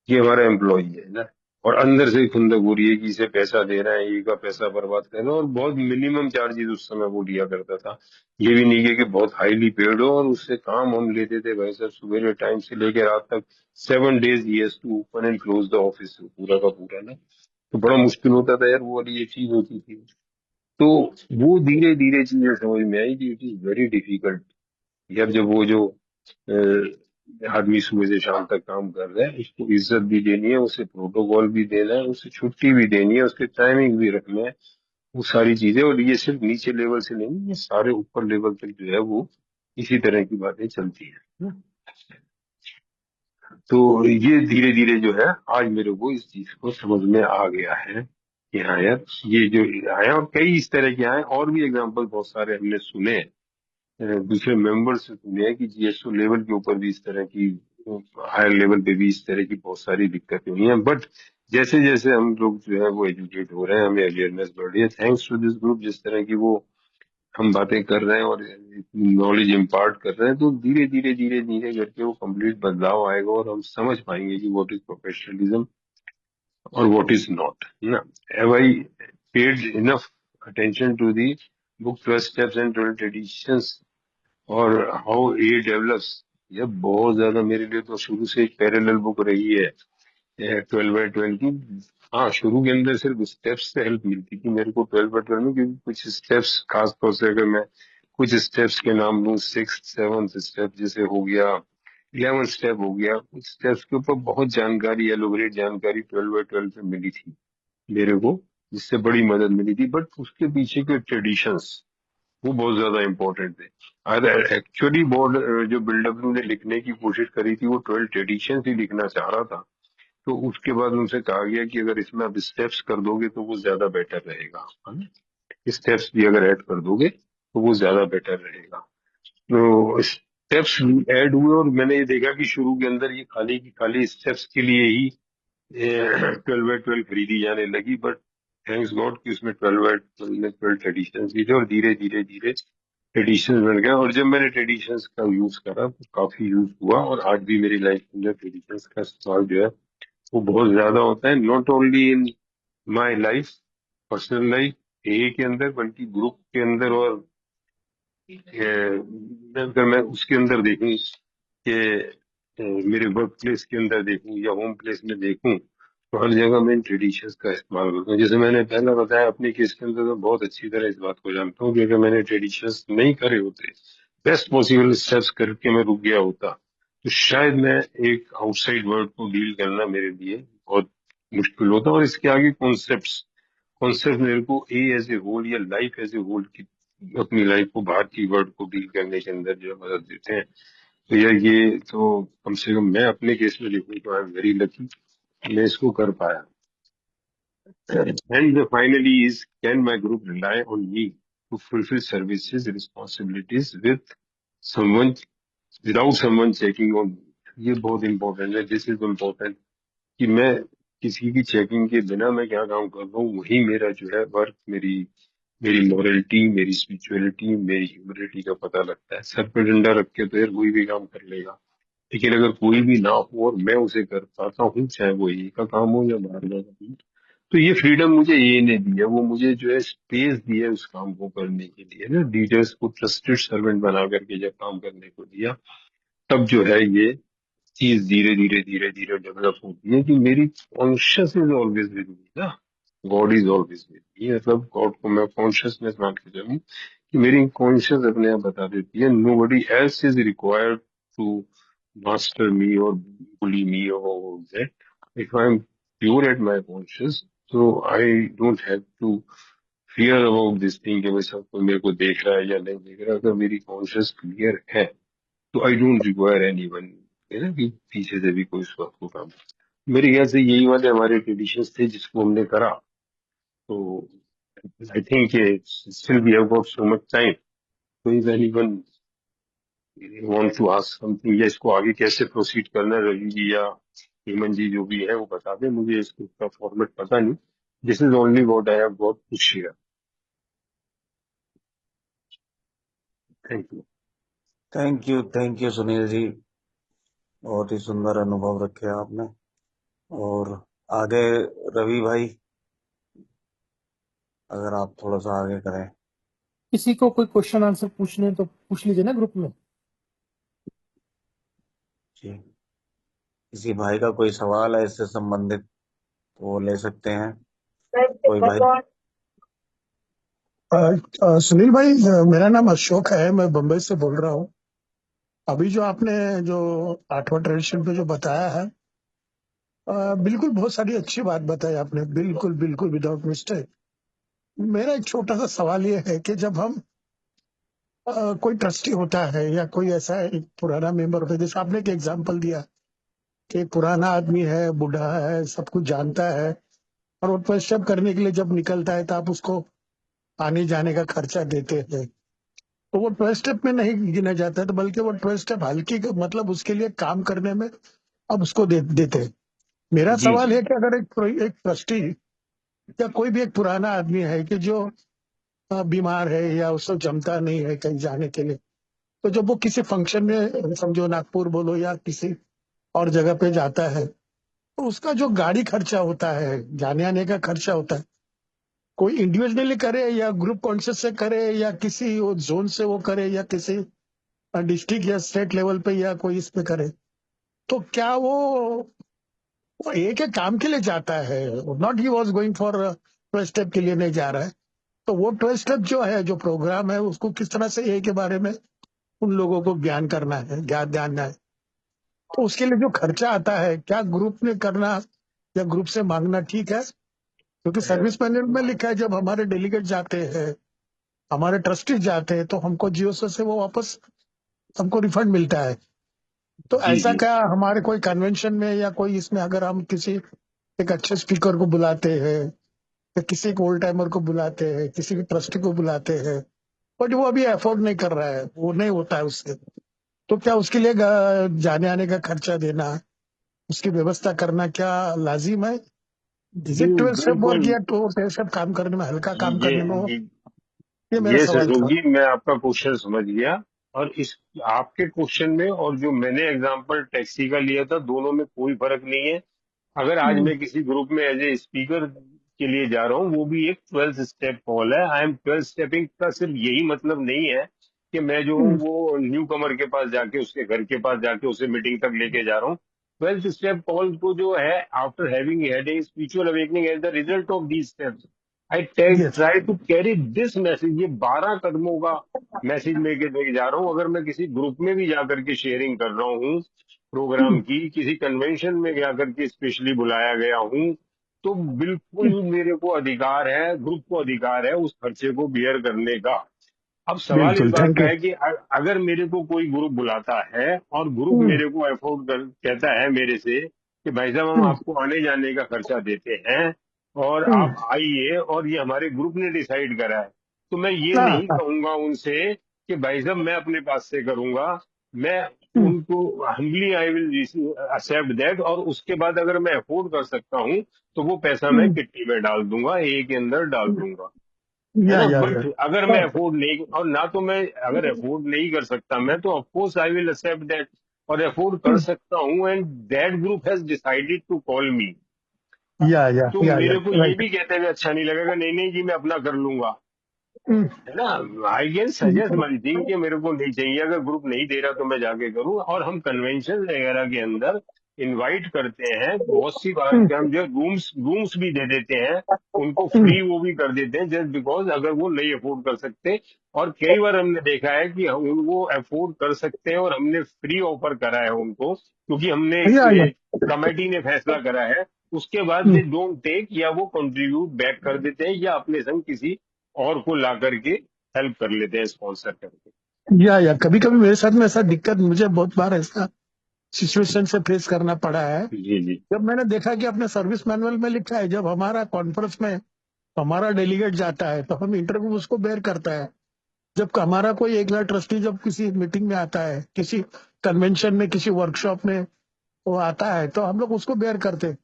ये हमारा एम्प्लॉई है ना, और अंदर से ही खुंदक हो रही है कि इसे पैसा दे रहा है, ये का पैसा बर्बाद कर रहा है, और बहुत मिनिमम चार्जेस उस समय वो लिया करता था। ये भी नहीं है कि बहुत हाईली पेड हो, और उससे काम हम लेते थे भाई साहब सुबह टाइम से लेकर रात तक। 7 days ही has to open and close the office पूरा का पूरा ना। तो बड़ा मुश्किल होता था यार, वो वाली ये चीज होती थी। तो वो धीरे धीरे चीजें समझ में आई कि इट इज वेरी डिफिकल्ट। यार जब वो जो आदमी सुबह से शाम तक काम कर रहा है, उसको इज्जत भी देनी है, उसे प्रोटोकॉल भी देना है, उसे छुट्टी भी देनी है, उसके टाइमिंग भी रखना है, वो सारी चीजें। और ये सिर्फ नीचे लेवल से नहीं, ये सारे ऊपर लेवल तक जो है वो इसी तरह की बातें चलती है। तो ये धीरे धीरे जो है आज मेरे को इस चीज को समझ में आ गया है कि हाँ यार, ये जो आया, और कई इस तरह के आए, और भी एग्जाम्पल बहुत सारे हमने सुने हैं, दूसरे मेंबर से सुने हैं कि जीएसओ लेवल के ऊपर भी इस तरह की, हायर लेवल पे भी इस तरह की बहुत सारी दिक्कतें हुई हैं। बट जैसे जैसे हम लोग जो है वो एजुकेट हो रहे हैं, हमें अवेयरनेस बढ़ रही है, थैंक्स टू दिस ग्रुप, जिस तरह की वो हम बातें कर रहे हैं और नॉलेज इम्पार्ट कर रहे हैं, तो धीरे धीरे धीरे धीरे करके वो कंप्लीट बदलाव आएगा, और हम समझ पाएंगे कि व्हाट इज प्रोफेशनलिज्म और व्हाट इज नॉट ना। Have I paid enough attention to the book 12 steps and 12 traditions और हाउ ए डेवलप्स? ये बहुत ज्यादा मेरे लिए तो शुरू से एक पैरेलल बुक रही है, 12/12 की। हाँ, शुरू के अंदर सिर्फ स्टेप्स से हेल्प मिलती थी मेरे को 12/12 में, क्योंकि कुछ स्टेप्स, खासतौर से अगर मैं कुछ स्टेप्स के नाम लूँ, 6th 7th स्टेप जैसे हो गया, 11th स्टेप हो गया, कुछ स्टेप्स के ऊपर बहुत जानकारी, एलोबरेट जानकारी 12/12 पे मिली थी मेरे को, जिससे बड़ी मदद मिली थी। बट उसके पीछे के ट्रेडिशंस वो बहुत ज्यादा इम्पोर्टेंट थे। अगर एक्चुअली बोर्ड जो बिल्डब्ल्यू ने लिखने की कोशिश करी थी वो 12 ट्रेडिशन ही लिखना चाह रहा था। तो उसके बाद उनसे कहा गया कि अगर इसमें आप स्टेप्स कर दोगे तो वो ज्यादा बेटर रहेगा, है ना? स्टेप्स भी अगर ऐड कर दोगे तो वो ज्यादा बेटर रहेगा। तो स्टेप्स ऐड हुए, और मैंने ये देखा कि शुरू के अंदर ये खाली की खाली स्टेप्स के लिए ही 12/12 खरीदी जाने लगी। बट थैंक्स गॉड कि उसमें 12/12 में 12 ट्रेडिशंस भी थे, और धीरे धीरे धीरे ट्रेडिशंस बन गया। और जब मैंने ट्रेडिशंस का यूज करा तो काफी यूज हुआ, और आज भी मेरी लाइफ के अंदर ट्रेडिशंस का इस्तेमाल जो है वो बहुत ज्यादा होता है, not only in my life, personal life ए के अंदर, बल्कि ग्रुप के अंदर। और अगर मैं उसके अंदर देखूं कि मेरे वर्क प्लेस के अंदर देखूं या होम प्लेस में देखूं, तो हर जगह मैं इन ट्रेडिशंस का इस्तेमाल करता हूँ। जैसे मैंने पहला बताया, अपने केस के अंदर तो बहुत अच्छी तरह इस बात को जानता हूँ कि अगर मैंने ट्रेडिशंस नहीं करे होते, बेस्ट पॉसिबल स्टेप्स करके मैं रुक गया होता, तो शायद मैं एक आउटसाइड वर्ल्ड को डील करना मेरे लिए बहुत मुश्किल होता। और इसके आगे कॉन्सेप्ट्स कॉन्सेप्ट मेरे को ए एज ए होल या लाइफ एज ए होल की, अपनी लाइफ को बाहर की वर्ल्ड को डील करने के अंदर जो है मदद देते हैं। तो यार ये तो कम से कम मैं अपने केस में देखूं तो आई एम वेरी लकी, मैं इसको कर पाया। And finally is, can my group rely on me to fulfil services responsibilities with someone, without someone checking on? ये बहुत इंपॉर्टेंट है, दिस इज इम्पोर्टेंट, कि मैं किसी की चेकिंग के बिना मैं क्या काम कर रहा हूँ, वही मेरा जो है वर्क, मेरी मेरी मॉरलिटी, मेरी स्पिरिचुअलिटी, मेरी ह्यूमिलिटी का पता लगता है। सर पे डंडा रख के तो यार कोई भी काम कर लेगा, लेकिन अगर कोई भी ना हो और मैं उसे कर पाता हूँ, चाहे वो ये का काम हो या बाहर का काम हो, तो ये फ्रीडम मुझे ये ने दी है, वो मुझे जो है स्पेस दी है उस काम को करने के लिए ना। लीडर्स को ट्रस्टेड सर्वेंट बना करके जब काम करने को दिया, तब जो है ये चीज धीरे धीरे धीरे धीरे डेवलप होती है कि मेरी conscious is always with me ना, God is always with me. मतलब गॉड को मैं कॉन्शियसनेस मान के चलूं, कि मेरी कॉन्शियस अपने आप बता देती है, nobody else is required to master me और बुली मी और that. If I am pure at my conscious, तो I don't have to fear about this thing कि भाई सब कोई मेरे को देख रहा है या नहीं देख रहा है। अगर मेरी कॉन्शियस क्लियर है तो I don't require any one, है ना, कि पीछे से भी कोई इस बात को काम करे। मेरे ख्याल से यही वाले हमारे ट्रेडिशंस थे जिसको हमने करा। तो I think still we have got so much time. तो if anyone want to ask something, या इसको आगे कैसे प्रोसीड करना है, रवि जी या हेमंत जी जो भी है वो बता दें मुझे, इसका फॉर्मेट पता नहीं। This is only what I have got to share. Thank you. Thank you Sunil ji, बहुत ही सुंदर अनुभव रखे आपने। और आगे रवि भाई, अगर आप थोड़ा सा आगे करें। किसी को कोई क्वेश्चन आंसर पूछने तो पूछ लीजिए ना ग्रुप में। जी, किसी भाई का कोई सवाल है इससे संबंधित तो वो ले सकते हैं। कोई भाई? सुनील भाई, मेरा नाम अशोक है, मैं बम्बई से बोल रहा हूँ। अभी जो आपने जो आठवां ट्रेडिशन पे जो बताया है, बिल्कुल बहुत सारी अच्छी बात बताई आपने, बिल्कुल बिल्कुल विदाउट मिस्टेक। मेरा एक छोटा सा सवाल ये है कि जब हम कोई ट्रस्टी होता है या कोई ऐसा एक पुराना मेंबर होता है, जैसे आपने एक एग्जांपल दिया कि एक पुराना आदमी है, बूढ़ा है, सब कुछ जानता है, और वो ट्रस्ट करने के लिए जब निकलता है तो आप उसको आने जाने का खर्चा देते हैं। तो वो 12 स्टेप में नहीं गिना जाता है, तो बल्कि वो 12 स्टेप हल्की मतलब उसके लिए काम करने में अब उसको देते हैं। मेरा जी सवाल जी है कि अगर एक ट्रस्टी या कोई भी एक पुराना आदमी है कि जो बीमार है या उसको जमता नहीं है कहीं जाने के लिए, तो जब वो किसी फंक्शन में, समझो नागपुर बोलो या किसी और जगह पे जाता है, तो उसका जो गाड़ी खर्चा होता है, जाने आने का खर्चा होता है, कोई इंडिविजुअली करे या ग्रुप कॉन्शियस से करे या किसी जोन से वो करे या किसी डिस्ट्रिक्ट या स्टेट लेवल पे या कोई इस पे करे, तो क्या वो एक एक काम के लिए जाता है? Not he was going for 12 step के लिए नहीं जा रहा है। तो वो 12 स्टेप जो है, जो प्रोग्राम है, उसको किस तरह से ए के बारे में उन लोगों को ज्ञान करना है, ज्ञान जानना है, तो उसके लिए जो खर्चा आता है, क्या ग्रुप में करना या ग्रुप से मांगना ठीक है? क्योंकि सर्विस मैनेजमेंट में लिखा है जब हमारे डेलीगेट जाते हैं, हमारे ट्रस्टी जाते हैं, तो हमको जियो से वो वापस हमको रिफंड मिलता है। तो जी ऐसा जी। क्या हमारे कोई कन्वेंशन में या कोई इसमें अगर हम किसी एक अच्छे स्पीकर को बुलाते हैं या किसी एक ओल्ड टाइमर को बुलाते हैं, किसी भी ट्रस्टी को बुलाते हैं, बट वो अभी अफोर्ड नहीं कर रहा है, वो नहीं होता है उससे, तो क्या उसके लिए जाने आने का खर्चा देना, उसकी व्यवस्था करना क्या लाजिम है? इज इट 12 स्टेप वर्क बिल्कुल। या तो 12 स्टेप काम करने में, हल्का काम ये करने में हो? ये ये मेरा ये सवाल था। अशोक मैं आपका क्वेश्चन समझ गया। और इस आपके क्वेश्चन में और जो मैंने एग्जांपल टैक्सी का लिया था, दोनों में कोई फर्क नहीं है। अगर आज हम्म, मैं किसी ग्रुप में एज ए स्पीकर के लिए जा रहा हूँ, वो भी एक 12 स्टेप कॉल है। आई एम 12 स्टेपिंग का सिर्फ यही मतलब नहीं है कि मैं जो हूँ हम्म, वो न्यू कमर के पास जाके, उसके घर के पास जाके उसे मीटिंग तक लेके जा रहा हूँ। 12 स्टेप कॉल को जो है, after having had a spiritual awakening as the result of these steps, I yes. Try to carry this message. ये 12 कदमों का मैसेज लेके लेके जा रहा हूँ। अगर मैं किसी ग्रुप में भी जाकर के शेयरिंग कर रहा हूँ प्रोग्राम हम्म, की, किसी कन्वेंशन में जाकर के स्पेशली बुलाया गया हूँ, तो बिल्कुल मेरे को अधिकार है, ग्रुप को अधिकार है उस खर्चे को बियर करने का। अब सवाल इस बिल्कुल, बात थैंक का यू। है कि अगर मेरे को कोई ग्रुप बुलाता है और ग्रुप हम्म, मेरे को अफोर्ड कर कहता है मेरे से कि भाई साहब हम हम्म, आपको आने जाने का खर्चा देते हैं और हम्म, आप आइए, और ये हमारे ग्रुप ने डिसाइड करा है, तो मैं ये हाँ, नहीं हाँ, कहूंगा उनसे कि भाई साहब मैं अपने पास से करूंगा। मैं हम्म, उनको humbly I will accept that, और उसके बाद अगर मैं अफोर्ड कर सकता हूँ तो वो पैसा मैं हम्म, किट्टी में डाल दूंगा, ए के अंदर डाल दूंगा। है या ना। या या बट अगर मैं हाँ, अफोर्ड नहीं, और ना तो मैं, अगर अफोर्ड नहीं कर सकता मैं, तो of course I will accept that, और अफोर्ड कर हम्म, सकता हूँ and that group has decided to call me, तो या मेरे को ये राइट। भी कहते हुए अच्छा नहीं लगेगा, नहीं नहीं जी मैं अपना कर लूंगा। हम्म, है ना। I can suggest hmm, one thing कि मेरे को नहीं चाहिए, अगर ग्रुप नहीं दे रहा तो मैं जाके करूं। और हम कन्वेंशन वगैरह के अंदर इनवाइट करते हैं बहुत सी बार हम्म, कि हम जो रूम्स रूम्स भी दे देते हैं उनको, हम्म, फ्री वो भी कर देते हैं, जस्ट बिकॉज अगर वो नहीं अफोर्ड कर सकते। और कई बार हमने देखा है कि वो अफोर्ड कर सकते हैं और हमने फ्री ऑफर करा है उनको, क्योंकि हमने या कमेटी ने फैसला करा है। उसके बाद हम्म, दे डोंट टेक, या वो कंट्रीब्यूट बैक कर देते हैं, या अपने संग किसी और को ला करके हेल्प कर लेते हैं स्पॉन्सर करके। या कभी कभी मेरे साथ में ऐसा दिक्कत, मुझे बहुत बार ऐसा सिचुएशन से फेस करना पड़ा है। जी जी। जब मैंने देखा कि अपने सर्विस मैनुअल में लिखा है, जब हमारा कॉन्फ्रेंस में हमारा डेलीगेट जाता है तो हम इंटरव्यू उसको बेयर करता है। जब हमारा कोई एक ट्रस्टी जब किसी मीटिंग में आता है, किसी कन्वेंशन में, किसी वर्कशॉप में वो आता है, तो हम लोग उसको बेयर करते।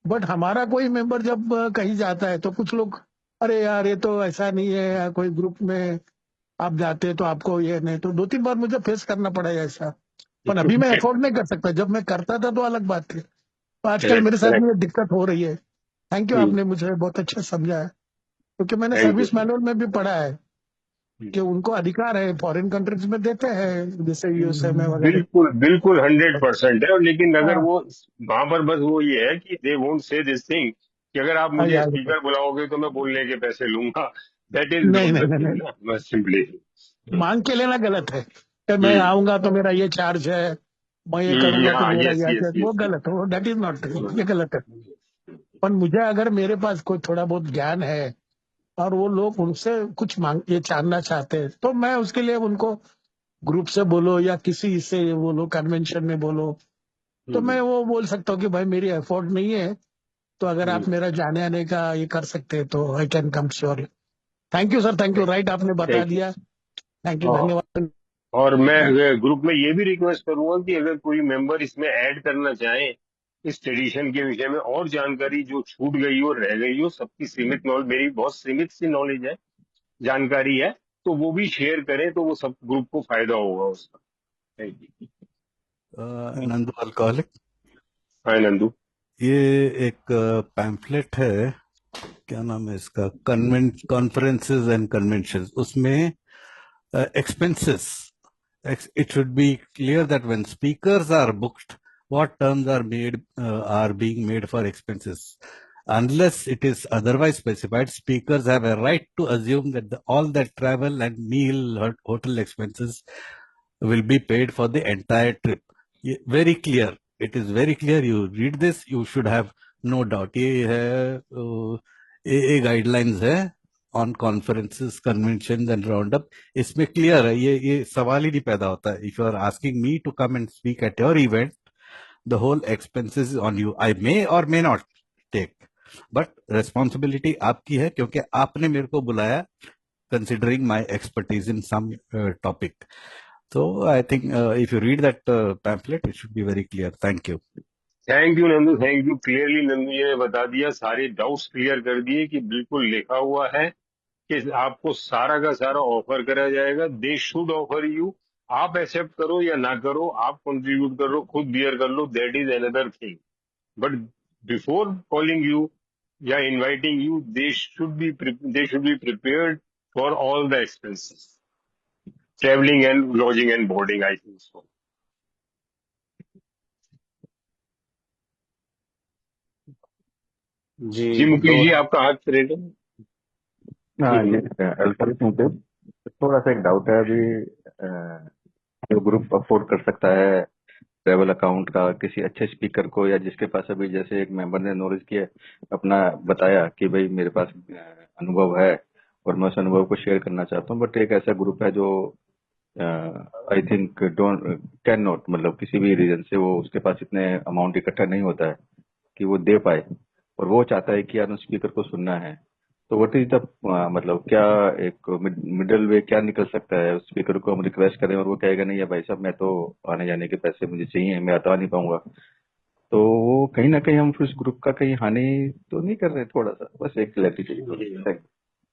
बट हमारा कोई मेंबर जब कहीं जाता है तो कुछ लोग, अरे यार ये तो ऐसा नहीं है, या कोई ग्रुप में आप जाते तो आपको ये नहीं, तो 2-3 बार मुझे फेस करना पड़ा है ऐसा। पर अभी मैं अफोर्ड नहीं कर सकता, जब मैं करता था तो अलग बात थी। तो आजकल करेक्ट मेरे साथ में करेक्ट। ये दिक्कत हो रही है। थैंक यू, आपने मुझे बहुत अच्छा समझा है, क्योंकि मैंने थैंक यू। सर्विस मैनुअल में भी पढ़ा है कि उनको अधिकार है, फॉरेन कंट्रीज में देते हैं, जैसे यूएसए में वगैरह। बिल्कुल बिल्कुल 100% है। और लेकिन अगर हाँ, वो वहां पर बस वो ये है कि they won't say this thing कि अगर आप हाँ मुझे यार, स्पीकर बुलाओगे तो मैं बोलने के पैसे लूंगा। दैट इज नहीं नॉट नहीं द नहीं थिंग नहीं, ना, बस सिंपली। मांग के लेना गलत है कि मैं आऊंगा तो मेरा ये चार्ज है, मैं ये करूंगा तो हाँ मेरा यस ये यस चार्ज, वो यस। गलत है, वो दैट इज नॉट ट्रू, ये गलत है। पर मुझे अगर मेरे पास कोई थोड़ा बहुत ज्ञान है और वो लोग उनसे कुछ मांग ये जानना चाहते हैं, तो मैं उसके लिए उनको ग्रुप से बोलो या किसी से बोलो, कन्वेंशन में बोलो, तो मैं वो बोल सकता हूँ कि भाई मेरी एफोर्ड नहीं है, तो अगर आप मेरा जाने आने का ये कर सकते हैं तो I can come sure. Thank you sir, thank you, right, आपने बता थैंक दिया। Thank you, you. धन्यवाद। और मैं ग्रुप में ये भी रिक्वेस्ट करूंगा कि अगर कोई मेंबर इसमें ऐड करना चाहे इस ट्रेडिशन के विषय में और जानकारी जो छूट गई हो, रह गई हो, सबकी सीमित नॉलेज, मेरी बहुत सीमित सी नॉलेज है, जानकारी है, तो वो भी शेयर करें तो वो सब ग्रुप को फायदा होगा उसका। Thank you. Nandu alcoholic, hi Nandu. ये एक पैम्फलेट है, क्या नाम है इसका, कॉन्फ्रेंसेस एंड कन्वेंशंस, उसमें expenses. It should be clear that when speakers are booked, what terms are made are being made for expenses. Unless it is otherwise specified, speakers have a right to assume that all that travel and meal or hotel expenses will be paid for the entire trip. Very clear. It is very clear. You read this, you should have no doubt. ये है AA guidelines है on conferences, conventions and roundup. इसमें clear है, ये सवाल ही नहीं पैदा होता है. If you are asking me to come and speak at your event, the whole expenses is on you. I may or may not take, but responsibility आपकी है क्योंकि आपने मेरे को बुलाया considering my expertise in some topic. So I think if you read that pamphlet, it should be very clear. Thank you. Thank you Nandu, thank you. Clearly Nandu ji ने बता दिया, सारे डाउट्स क्लियर कर दिए कि बिल्कुल लिखा हुआ है कि आपको सारा का सारा ऑफर करा जाएगा। दे शुड ऑफर यू, आप एक्सेप्ट करो या ना करो, आप कंट्रीब्यूट करो, खुद बियर कर लो, that is another thing. But before calling you या inviting you, they should be prepared for all the expenses, travelling and lodging and boarding, I think so. जी जी मुकेश दो। जी, आपका हाथ रेड है। जी हाँ ये बोलो। अल्फाज मुझे थोड़ा सा एक डाउट है अभी। अ, जो ग्रुप अफोर्ड कर सकता है ट्रेवल अकाउंट का किसी अच्छे स्पीकर को, या जिसके पास अभी जैसे एक मेंबर ने नॉलेज किया, अपना बताया कि भाई मेरे पास अनुभव है और मैं उस अनुभव को शेयर करना चाहता हूँ, बट एक ऐसा ग्रुप है जो I think don't can not, मतलब किसी भी रीजन से वो उसके पास इतने अमाउंट इकट्ठा नहीं होता है कि वो दे पाए, और वो चाहता है कि यार उस स्पीकर को सुनना है। तो व्हाट इज द मतलब क्या एक मिडिल वे क्या निकल सकता है? उस स्पीकर को हम रिक्वेस्ट करें और वो कहेगा नहीं है भाई साहब, मैं तो आने जाने के पैसे मुझे चाहिए, मैं तो आ नहीं पाऊंगा। तो वो कहीं ना कहीं हम फिर उस ग्रुप का कहीं हानि तो नहीं कर रहे? थोड़ा सा बस एक क्लैरिटी चाहिए थोड़ी। Thank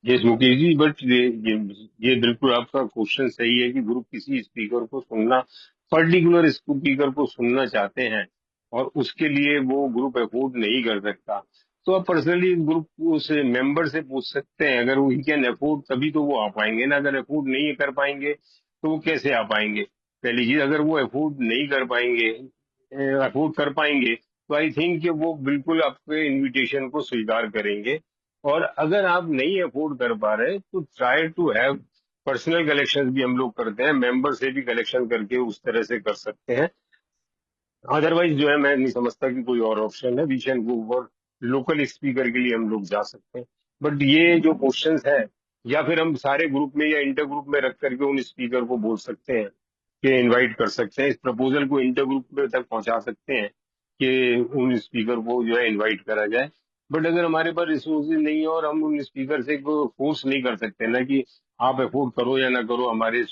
yes Mukesh ji, but ये बिल्कुल आपका क्वेश्चन सही है कि ग्रुप किसी स्पीकर को सुनना, पर्टिकुलर स्पीकर को सुनना चाहते हैं और उसके लिए वो ग्रुप अफोर्ड नहीं कर सकता, तो आप पर्सनली ग्रुप से मेंबर से पूछ सकते हैं। अगर वो ही कैन अफोर्ड तभी तो वो आ पाएंगे ना, अगर अफोर्ड नहीं कर पाएंगे तो वो कैसे आ पाएंगे? पहली चीज, अगर वो अफोर्ड नहीं कर पाएंगे, अफोर्ड कर पाएंगे, तो आई थिंक कि वो बिल्कुल आपके इनविटेशन को स्वीकार करेंगे। और अगर आप नहीं अफोर्ड कर पा रहे तो try to have personal collection भी हम लोग करते हैं, मेंबर से भी कलेक्शन करके उस तरह से कर सकते हैं। अदरवाइज जो है, मैं नहीं समझता कि कोई और ऑप्शन है। We can go for local speaker के लिए हम लोग जा सकते हैं। बट ये जो क्वेश्चंस है, या फिर हम सारे ग्रुप में या इंटर ग्रुप में रख करके उन स्पीकर को बोल सकते हैं के इनवाइट कर सकते हैं, इस प्रपोजल को इंटर ग्रुप में तक पहुंचा सकते हैं कि उन स्पीकर को जो है इनवाइट करा जाए। बट अगर हमारे पास रिसोर्सेज नहीं है और हम उन स्पीकर से फोर्स नहीं कर सकते ना कि आप अफोर्ड करो या ना करो हमारे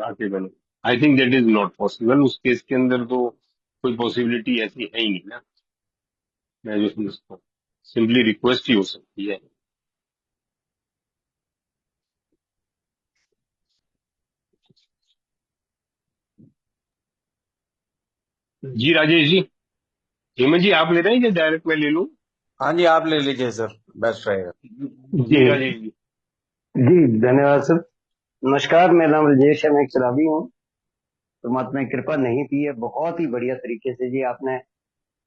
आके बनो, I think that is not possible. उस केस के अंदर तो कोई पॉसिबिलिटी ऐसी है ही नहीं ना, मैं जो समझता हूँ सिंपली रिक्वेस्ट ही हो सकती है। जी राजेश जी, हेमंत जी आप ले रहे हैं या डायरेक्ट मैं ले लूं? हाँ जी, आप ले लीजिए सर, बेस्ट रहेगा। जी राजेश जी। जी धन्यवाद सर। नमस्कार, मेरा नाम राजेश है, मैं एक शराबी हूँ। परमात्मा की कृपा नहीं थी है, बहुत ही बढ़िया तरीके से जी आपने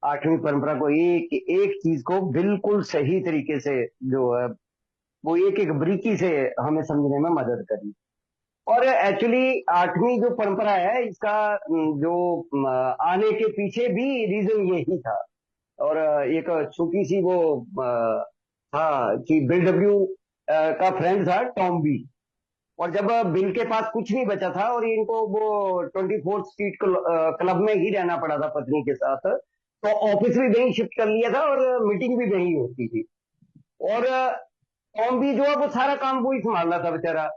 आठवीं परंपरा को एक एक चीज को बिल्कुल सही तरीके से जो है वो एक एक बारीकी से हमें समझने में मदद करी। और एक्चुअली आठवीं जो परंपरा है इसका जो आने के पीछे भी रीजन यही था। और एक छोटी सी वो था कि बिल डब्ल्यू का फ्रेंड था टॉम बी। और जब बिल के पास कुछ नहीं बचा था और इनको वो 24th स्ट्रीट क्लब में ही रहना पड़ा था पत्नी के साथ, तो ऑफिस भी वहीं शिफ्ट कर लिया था और मीटिंग भी वहीं होती थी। और टॉम भी जो है वो सारा काम वही संभाल रहा था बेचारा,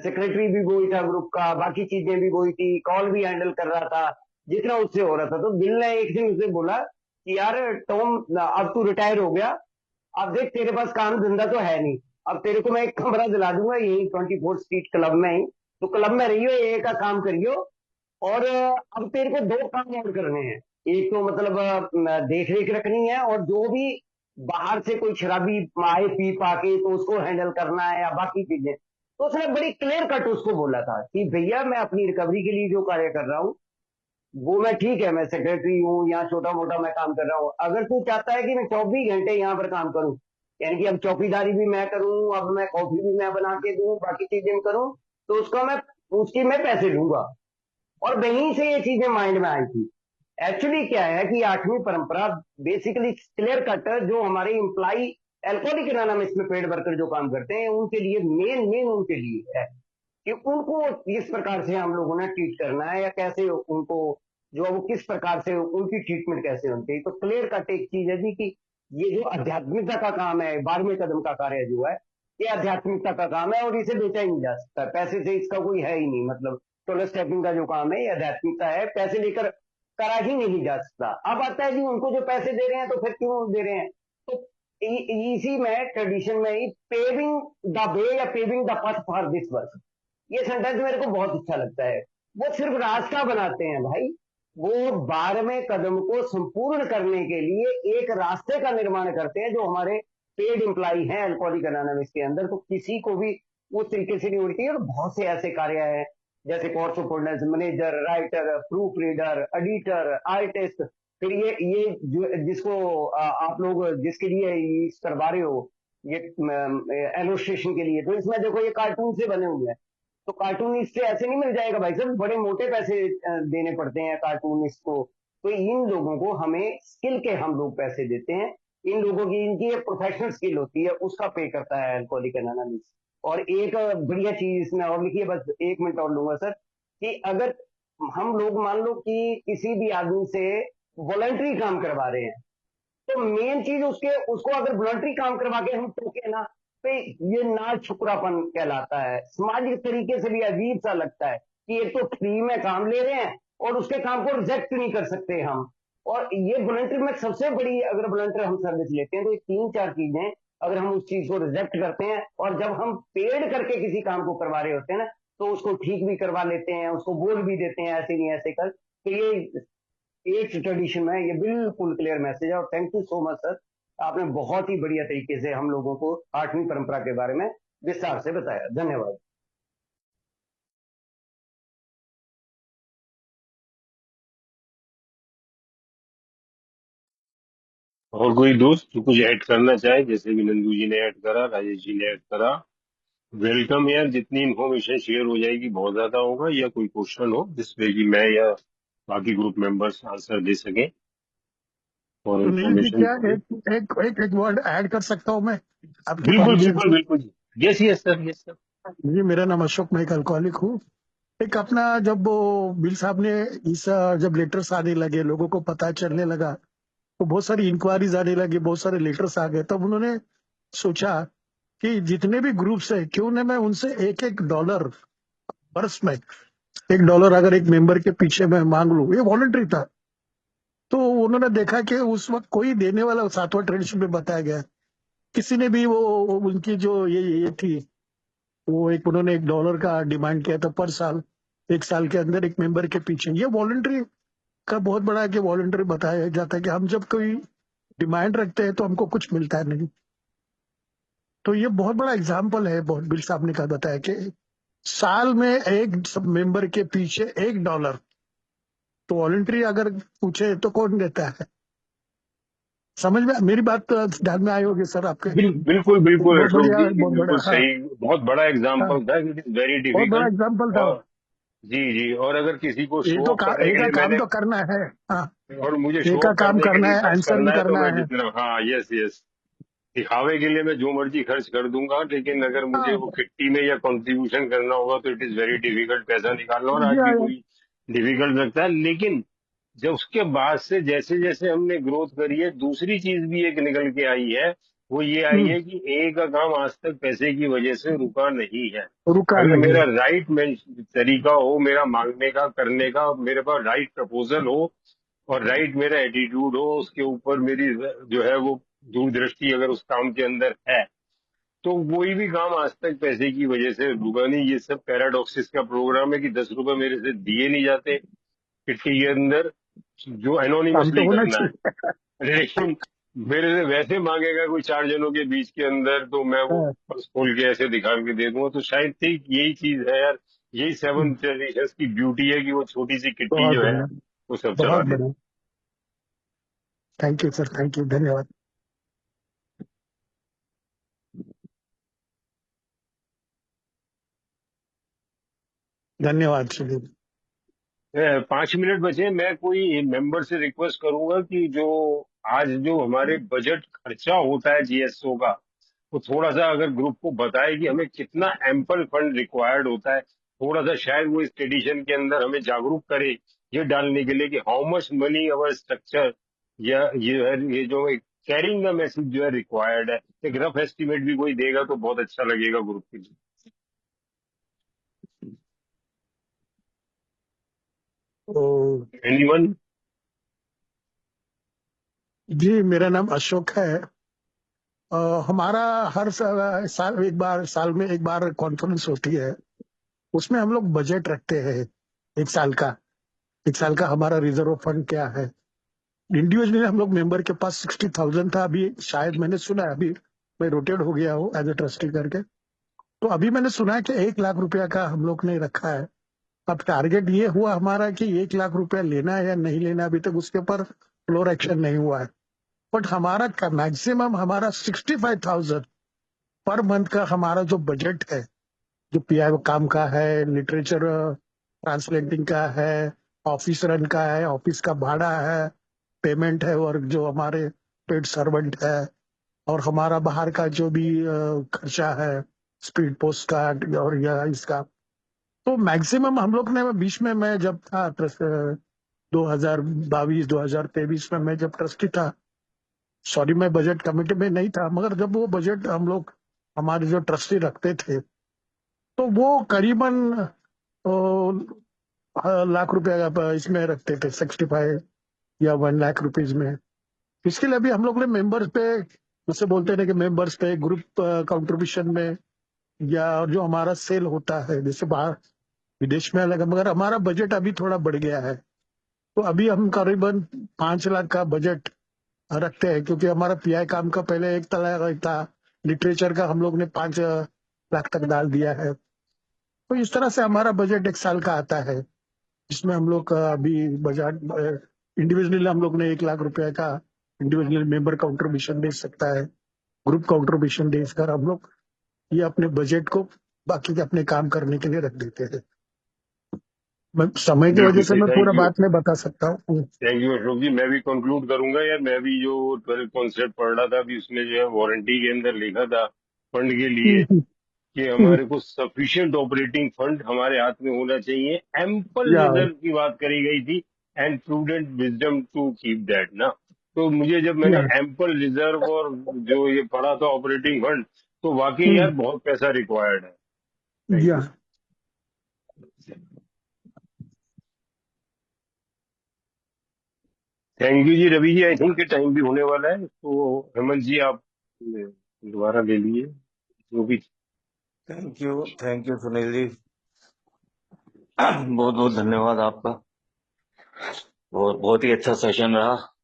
सेक्रेटरी भी वही था ग्रुप का, बाकी चीजें भी वही थी, कॉल भी हैंडल कर रहा था जितना उससे हो रहा था। तो बिल ने एक दिन उसे बोला कि यार टॉम, अब तू रिटायर हो गया, अब देख तेरे पास काम धंधा तो है नहीं, अब तेरे को मैं एक कमरा दिला दूंगा यही 24th स्ट्रीट क्लब में ही, तो क्लब में रहियो, ये का काम करियो। और अब तेरे को दो काम और करने हैं। एक तो मतलब देख रेख रखनी है, और जो भी बाहर से कोई शराबी आए पी पाके तो उसको हैंडल करना है या बाकी चीजें। तो उसने बड़ी क्लियर कट उसको बोला था कि भैया मैं अपनी रिकवरी के लिए जो कार्य कर रहा हूँ वो मैं, ठीक है मैं सेक्रेटरी हूँ, यहाँ छोटा मोटा मैं काम कर रहा हूँ, अगर तू चाहता है कि मैं 24 घंटे यहाँ पर काम करूँ, यानी कि अब चौकीदारी भी मैं करूँ, अब मैं कॉफी भी मैं बना के दूँ, बाकी चीजें करूँ, तो उसका मैं उसकी मैं पैसे दूंगा। और वहीं से ये चीजें माइंड में आई थी। एक्चुअली क्या है कि आठवीं परंपरा बेसिकली क्लियर कट जो हमारे इम्प्लाई एल्कोहलिक एनोनिमस में पेड वर्कर जो काम करते हैं उनके लिए मेन मेन उनके लिए है कि उनको किस प्रकार से हम लोगों ने ट्रीट करना है, या कैसे उनको जो है वो किस प्रकार से उनकी ट्रीटमेंट कैसे होनी चाहिए। तो क्लियर कट एक चीज है जी कि ये जो आध्यात्मिकता का काम है, 12वें कदम का कार्य जो है, ये आध्यात्मिकता का काम है और इसे बेचा ही नहीं जा सकता, पैसे से इसका कोई है ही नहीं। मतलब सोलर स्टेपिंग का जो काम है ये आध्यात्मिकता है, पैसे लेकर करा ही नहीं जा सकता। अब आता है जी उनको जो पैसे दे रहे हैं तो फिर क्यों दे रहे हैं। तो इसी में ट्रेडिशन में ही पेविंग द वे या paving the path for this work, ये सेंटेंस मेरे को बहुत अच्छा लगता है। वो सिर्फ रास्ता बनाते हैं भाई, वो 12वें कदम को संपूर्ण करने के लिए एक रास्ते का निर्माण करते हैं जो हमारे पेड एम्प्लॉई हैं अल्कोहलिक एनोनिमस के अंदर। तो किसी को भी उस तरीके से नहीं होनी चाहिए। और बहुत से ऐसे कार्य हैं जैसे course of manager, writer, proof reader, editor, artist, फिर ये जो जिसको आप लोग जिसके लिए इस करवा रहे हो ये एलोस्ट्रेशन के लिए, तो इसमें देखो ये कार्टून से बने हुए हैं। तो कार्टूनिस्ट से ऐसे नहीं मिल जाएगा भाई साहब, बड़े मोटे पैसे देने पड़ते हैं कार्टूनिस्ट को। तो इन लोगों को हमें स्किल के हम लोग पैसे देते हैं, इन लोगों की इनकी प्रोफेशनल स्किल होती है उसका पे करता है अल्कोहलिक एनोनिमस। और एक बढ़िया चीज इसमें और लिखी है, बस 1 मिनट और लूंगा सर, कि अगर हम लोग मान लो कि किसी भी आदमी से वॉलंटरी काम करवा रहे हैं, तो मेन चीज उसके उसको अगर वॉलंटरी काम करवा के हम टोके ना, तो ये ना छुकरापन कहलाता है, सामाजिक तरीके से भी अजीब सा लगता है कि एक तो फ्री में काम ले रहे हैं और उसके काम को रिजेक्ट नहीं कर सकते हम। और ये वॉलंटरी में सबसे बड़ी, अगर वॉलंटियर हम सर्विस लेते हैं तो ये 3-4 चीजें अगर हम उस चीज को रिजेक्ट करते हैं, और जब हम पेड करके किसी काम को करवा रहे होते हैं ना, तो उसको ठीक भी करवा लेते हैं, उसको बोल भी देते हैं ऐसे नहीं ऐसे कर। तो ये एक ट्रेडिशन में ये बिल्कुल क्लियर मैसेज है। और thank you so much sir, आपने बहुत ही बढ़िया तरीके से हम लोगों को आठवीं परंपरा के बारे में विस्तार से बताया। धन्यवाद। और कोई दोस्त जो कुछ ऐड करना चाहे, जैसे कि नंदू जी ने ऐड करा, राजेश जी ने ऐड करा, वेलकम यार। जितनी इन्फॉर्मेशन शेयर हो जाएगी बहुत ज्यादा होगा, या कोई क्वेश्चन हो जिसपे कि मैं या बाकी ग्रुप मेंबर्स आंसर दे सके और सुनील जी इन्फॉर्मेशन। क्या एक वर्ड ऐड कर सकता हूँ मैं आपकी बिल्कुल परमिशन बिल्कुल से। बिल्कुल जी, yes yes sir, yes sir. जी मेरा नाम अशोक, मैं एक अल्कोहलिक हूँ। एक अपना जब वो बिल साहब ने इस जब लेटर्स आने लगे, लोगों को पता चलने लगा, तो बहुत सारी इंक्वायरीज आने लगी, बहुत सारे लेटर्स आ गए, तब उन्होंने सोचा कि जितने भी ग्रुप्स है क्यों ना मैं उनसे एक एक डॉलर वर्ष में $1 अगर एक मेंबर के पीछे मैं मांग लूं, ये वॉलंटरी था। तो उन्होंने देखा कि उस वक्त कोई देने वाला, 7वां ट्रेडिशन में बताया गया, किसी ने भी वो उनकी जो ये थी, वो एक उन्होंने $1 का डिमांड किया था पर साल, 1 साल के अंदर एक मेंबर के पीछे। ये वॉलंटरी का बहुत बड़ा है कि वॉलंटरी बताया जाता है कि हम जब कोई डिमांड रखते हैं तो हमको कुछ मिलता है नहीं। तो ये बहुत बड़ा एग्जाम्पल है, बहुत बिल साहब ने कहा बताया कि साल में एक सब मेंबर के पीछे $1, तो वॉलंटरी अगर पूछे तो कौन देता है? समझ में मेरी बात तो ध्यान में आई होगी सर आपके। बिल्कुल बिल्कुल बहुत अशोक बढ़िया, जी, बहुत बिल्कुल बड़ा, हाँ सही, बहुत बड़ा हाँ, एग्जाम्पल था। इट इज वेरी बहुत बड़ा डिफिकल्ट। एग्जाम्पल था। और जी जी, और अगर किसी को ये शो तो ऑफ करने एक के का लिए काम मैंने, तो करना है। हाँ, और मुझे एक शो का ऑफ काम करने के करना लिए है, खर्च आंसर भी करना है तो करना मैं है। जितना, हाँ यस यस, दिखावे के लिए मैं जो मर्जी खर्च कर दूंगा, लेकिन अगर मुझे हाँ, वो किट्टी में या कंट्रीब्यूशन करना होगा तो इट इज वेरी डिफिकल्ट पैसा निकालना, और आज या, भी वही डिफिकल्ट लगता है। लेकिन जब उसके बाद से जैसे जैसे हमने ग्रोथ करी है, दूसरी चीज भी एक निकल के आई है। वो ये आई है कि ए का काम आज तक पैसे की वजह से रुका नहीं है। रुका अगर नहीं मेरा है। राइट तरीका हो, मेरा मांगने का, करने का, मेरे पास राइट प्रपोजल हो और राइट मेरा एटीट्यूड हो, उसके ऊपर मेरी जो है वो दूरदृष्टि अगर उस काम के अंदर है, तो कोई भी काम आज तक पैसे की वजह से रुका नहीं। ये सब पैराडॉक्सिस का प्रोग्राम है कि 10 रुपए मेरे से दिए नहीं जाते किट्टी के अंदर, जो काम तो एनोनिमसली होना करना है, चाहिए। लेकिन मेरे से वैसे मांगेगा कोई 4 जनों के बीच के अंदर, तो मैं वो हाँ, पर्स खोल के ऐसे दिखा के दे दूंगा। तो शायद ठीक यही चीज है यार, यही 7 ट्रेडिशंस की ब्यूटी है कि वो छोटी सी किट्टी बहुत जो है बढ़िया, वो सब चला बहुत देती बढ़िया। Thank you sir, thank you, धन्यवाद। धन्यवाद सुनील। है। 5 मिनट बचे, मैं कोई मेंबर से रिक्वेस्ट करूंगा कि जो आज जो हमारे बजट खर्चा होता है जीएसओ का, वो थोड़ा सा अगर ग्रुप को बताए कि हमें कितना एम्पल फंड रिक्वायर्ड होता है, थोड़ा सा शायद वो इस एडिशन के अंदर हमें जागरूक करे ये डालने के लिए कि how much money our structure, या ये है, ये जो एक कैरिंग द मैसेज जो है रिक्वायर्ड है, एक रफ एस्टिमेट भी कोई देगा तो बहुत अच्छा लगेगा ग्रुप के लिए। तो एनीवन? जी, मेरा नाम अशोक है। हमारा हर साल साल में एक बार कॉन्फ्रेंस होती है, उसमें हम लोग बजट रखते हैं 1 साल का। 1 साल का हमारा रिजर्व फंड क्या है। इंडिविजुअली हम लोग मेंबर के पास 60,000 था, अभी शायद मैंने सुना है, अभी मैं रोटेट हो गया हूँ एज ए ट्रस्टी करके, तो अभी मैंने सुना है कि 1 लाख रुपया का हम लोग ने रखा है। अब टारगेट ये हुआ हमारा कि 1 लाख रुपया लेना है या नहीं लेना, अभी तक उसके ऊपर फ्लोर एक्शन नहीं हुआ है। बट हमारा मैक्सिमम हमारा 65,000 पर मंथ का हमारा जो बजट है, जो पीआई काम का है, लिटरेचर ट्रांसलेटिंग का है, ऑफिस रन का है, ऑफिस का भाड़ा है, पेमेंट है, और जो हमारे पेड सर्वेंट है, और हमारा बाहर का जो भी खर्चा है, स्पीड पोस्ट का और या इसका, तो मैक्सिमम हम लोग ने बीच में, मैं जब था 2022 2023 में मैं जब ट्रस्टी था, सॉरी मैं बजट कमेटी में नहीं था, मगर जब वो बजट हम लोग हमारे जो ट्रस्टी रखते थे, तो वो करीबन लाख रुपया का इसमें रखते थे, 65 या 1 लाख रुपीज में। इसके लिए अभी हम लोग ने मेंबर्स पे, जैसे बोलते हैं ना कि मेंबर्स पे ग्रुप कंट्रीब्यूशन में, या जो हमारा सेल होता है, जैसे बाहर विदेश में अलग है, मगर हमारा बजट अभी थोड़ा बढ़ गया है। तो अभी हम करीबन 5 लाख का बजट रखते हैं, क्योंकि हमारा पीआई काम का पहले 1 लाख था, लिटरेचर का हम लोग ने 5 लाख तक डाल दिया है। तो इस तरह से हमारा बजट 1 साल का आता है, जिसमें हम लोग का अभी बजट इंडिविजुअली हम लोग ने 1 लाख रुपया का इंडिविजुअल मेंबर कंट्रीब्यूशन दे सकता है, ग्रुप कंट्रीब्यूशन देकर हम लोग ये अपने बजट को बाकी के अपने काम करने के लिए रख देते हैं। समय की वजह बिल्कुल से सही, मैं पूरा थैंक यू। बात नहीं बता सकता हूँ। थैंक यू अशोक जी, मैं भी कंक्लूड करूंगा यार। मैं भी जो 12 कॉन्सेप्ट पढ़ रहा था अभी, उसमें जो है वारंटी के अंदर लिखा था फंड के लिए, कि हमारे को सफिशिएंट ऑपरेटिंग फंड हमारे हाथ में होना चाहिए, एम्पल या रिजर्व की बात करी गई थी, and prudent wisdom to keep that ना। तो मुझे जब मैंने या एम्पल रिजर्व और जो ये पढ़ा था ऑपरेटिंग फंड, तो वाकई यार बहुत पैसा रिक्वायर्ड है। थैंक या you. Thank you ji Ravi ji, I think time भी होने वाला है, तो हेमंत जी आप दोबारा ले लिए जो भी। Thank you Sunil ji. बहुत बहुत धन्यवाद आपका। बहुत बहुत ही अच्छा सेशन रहा।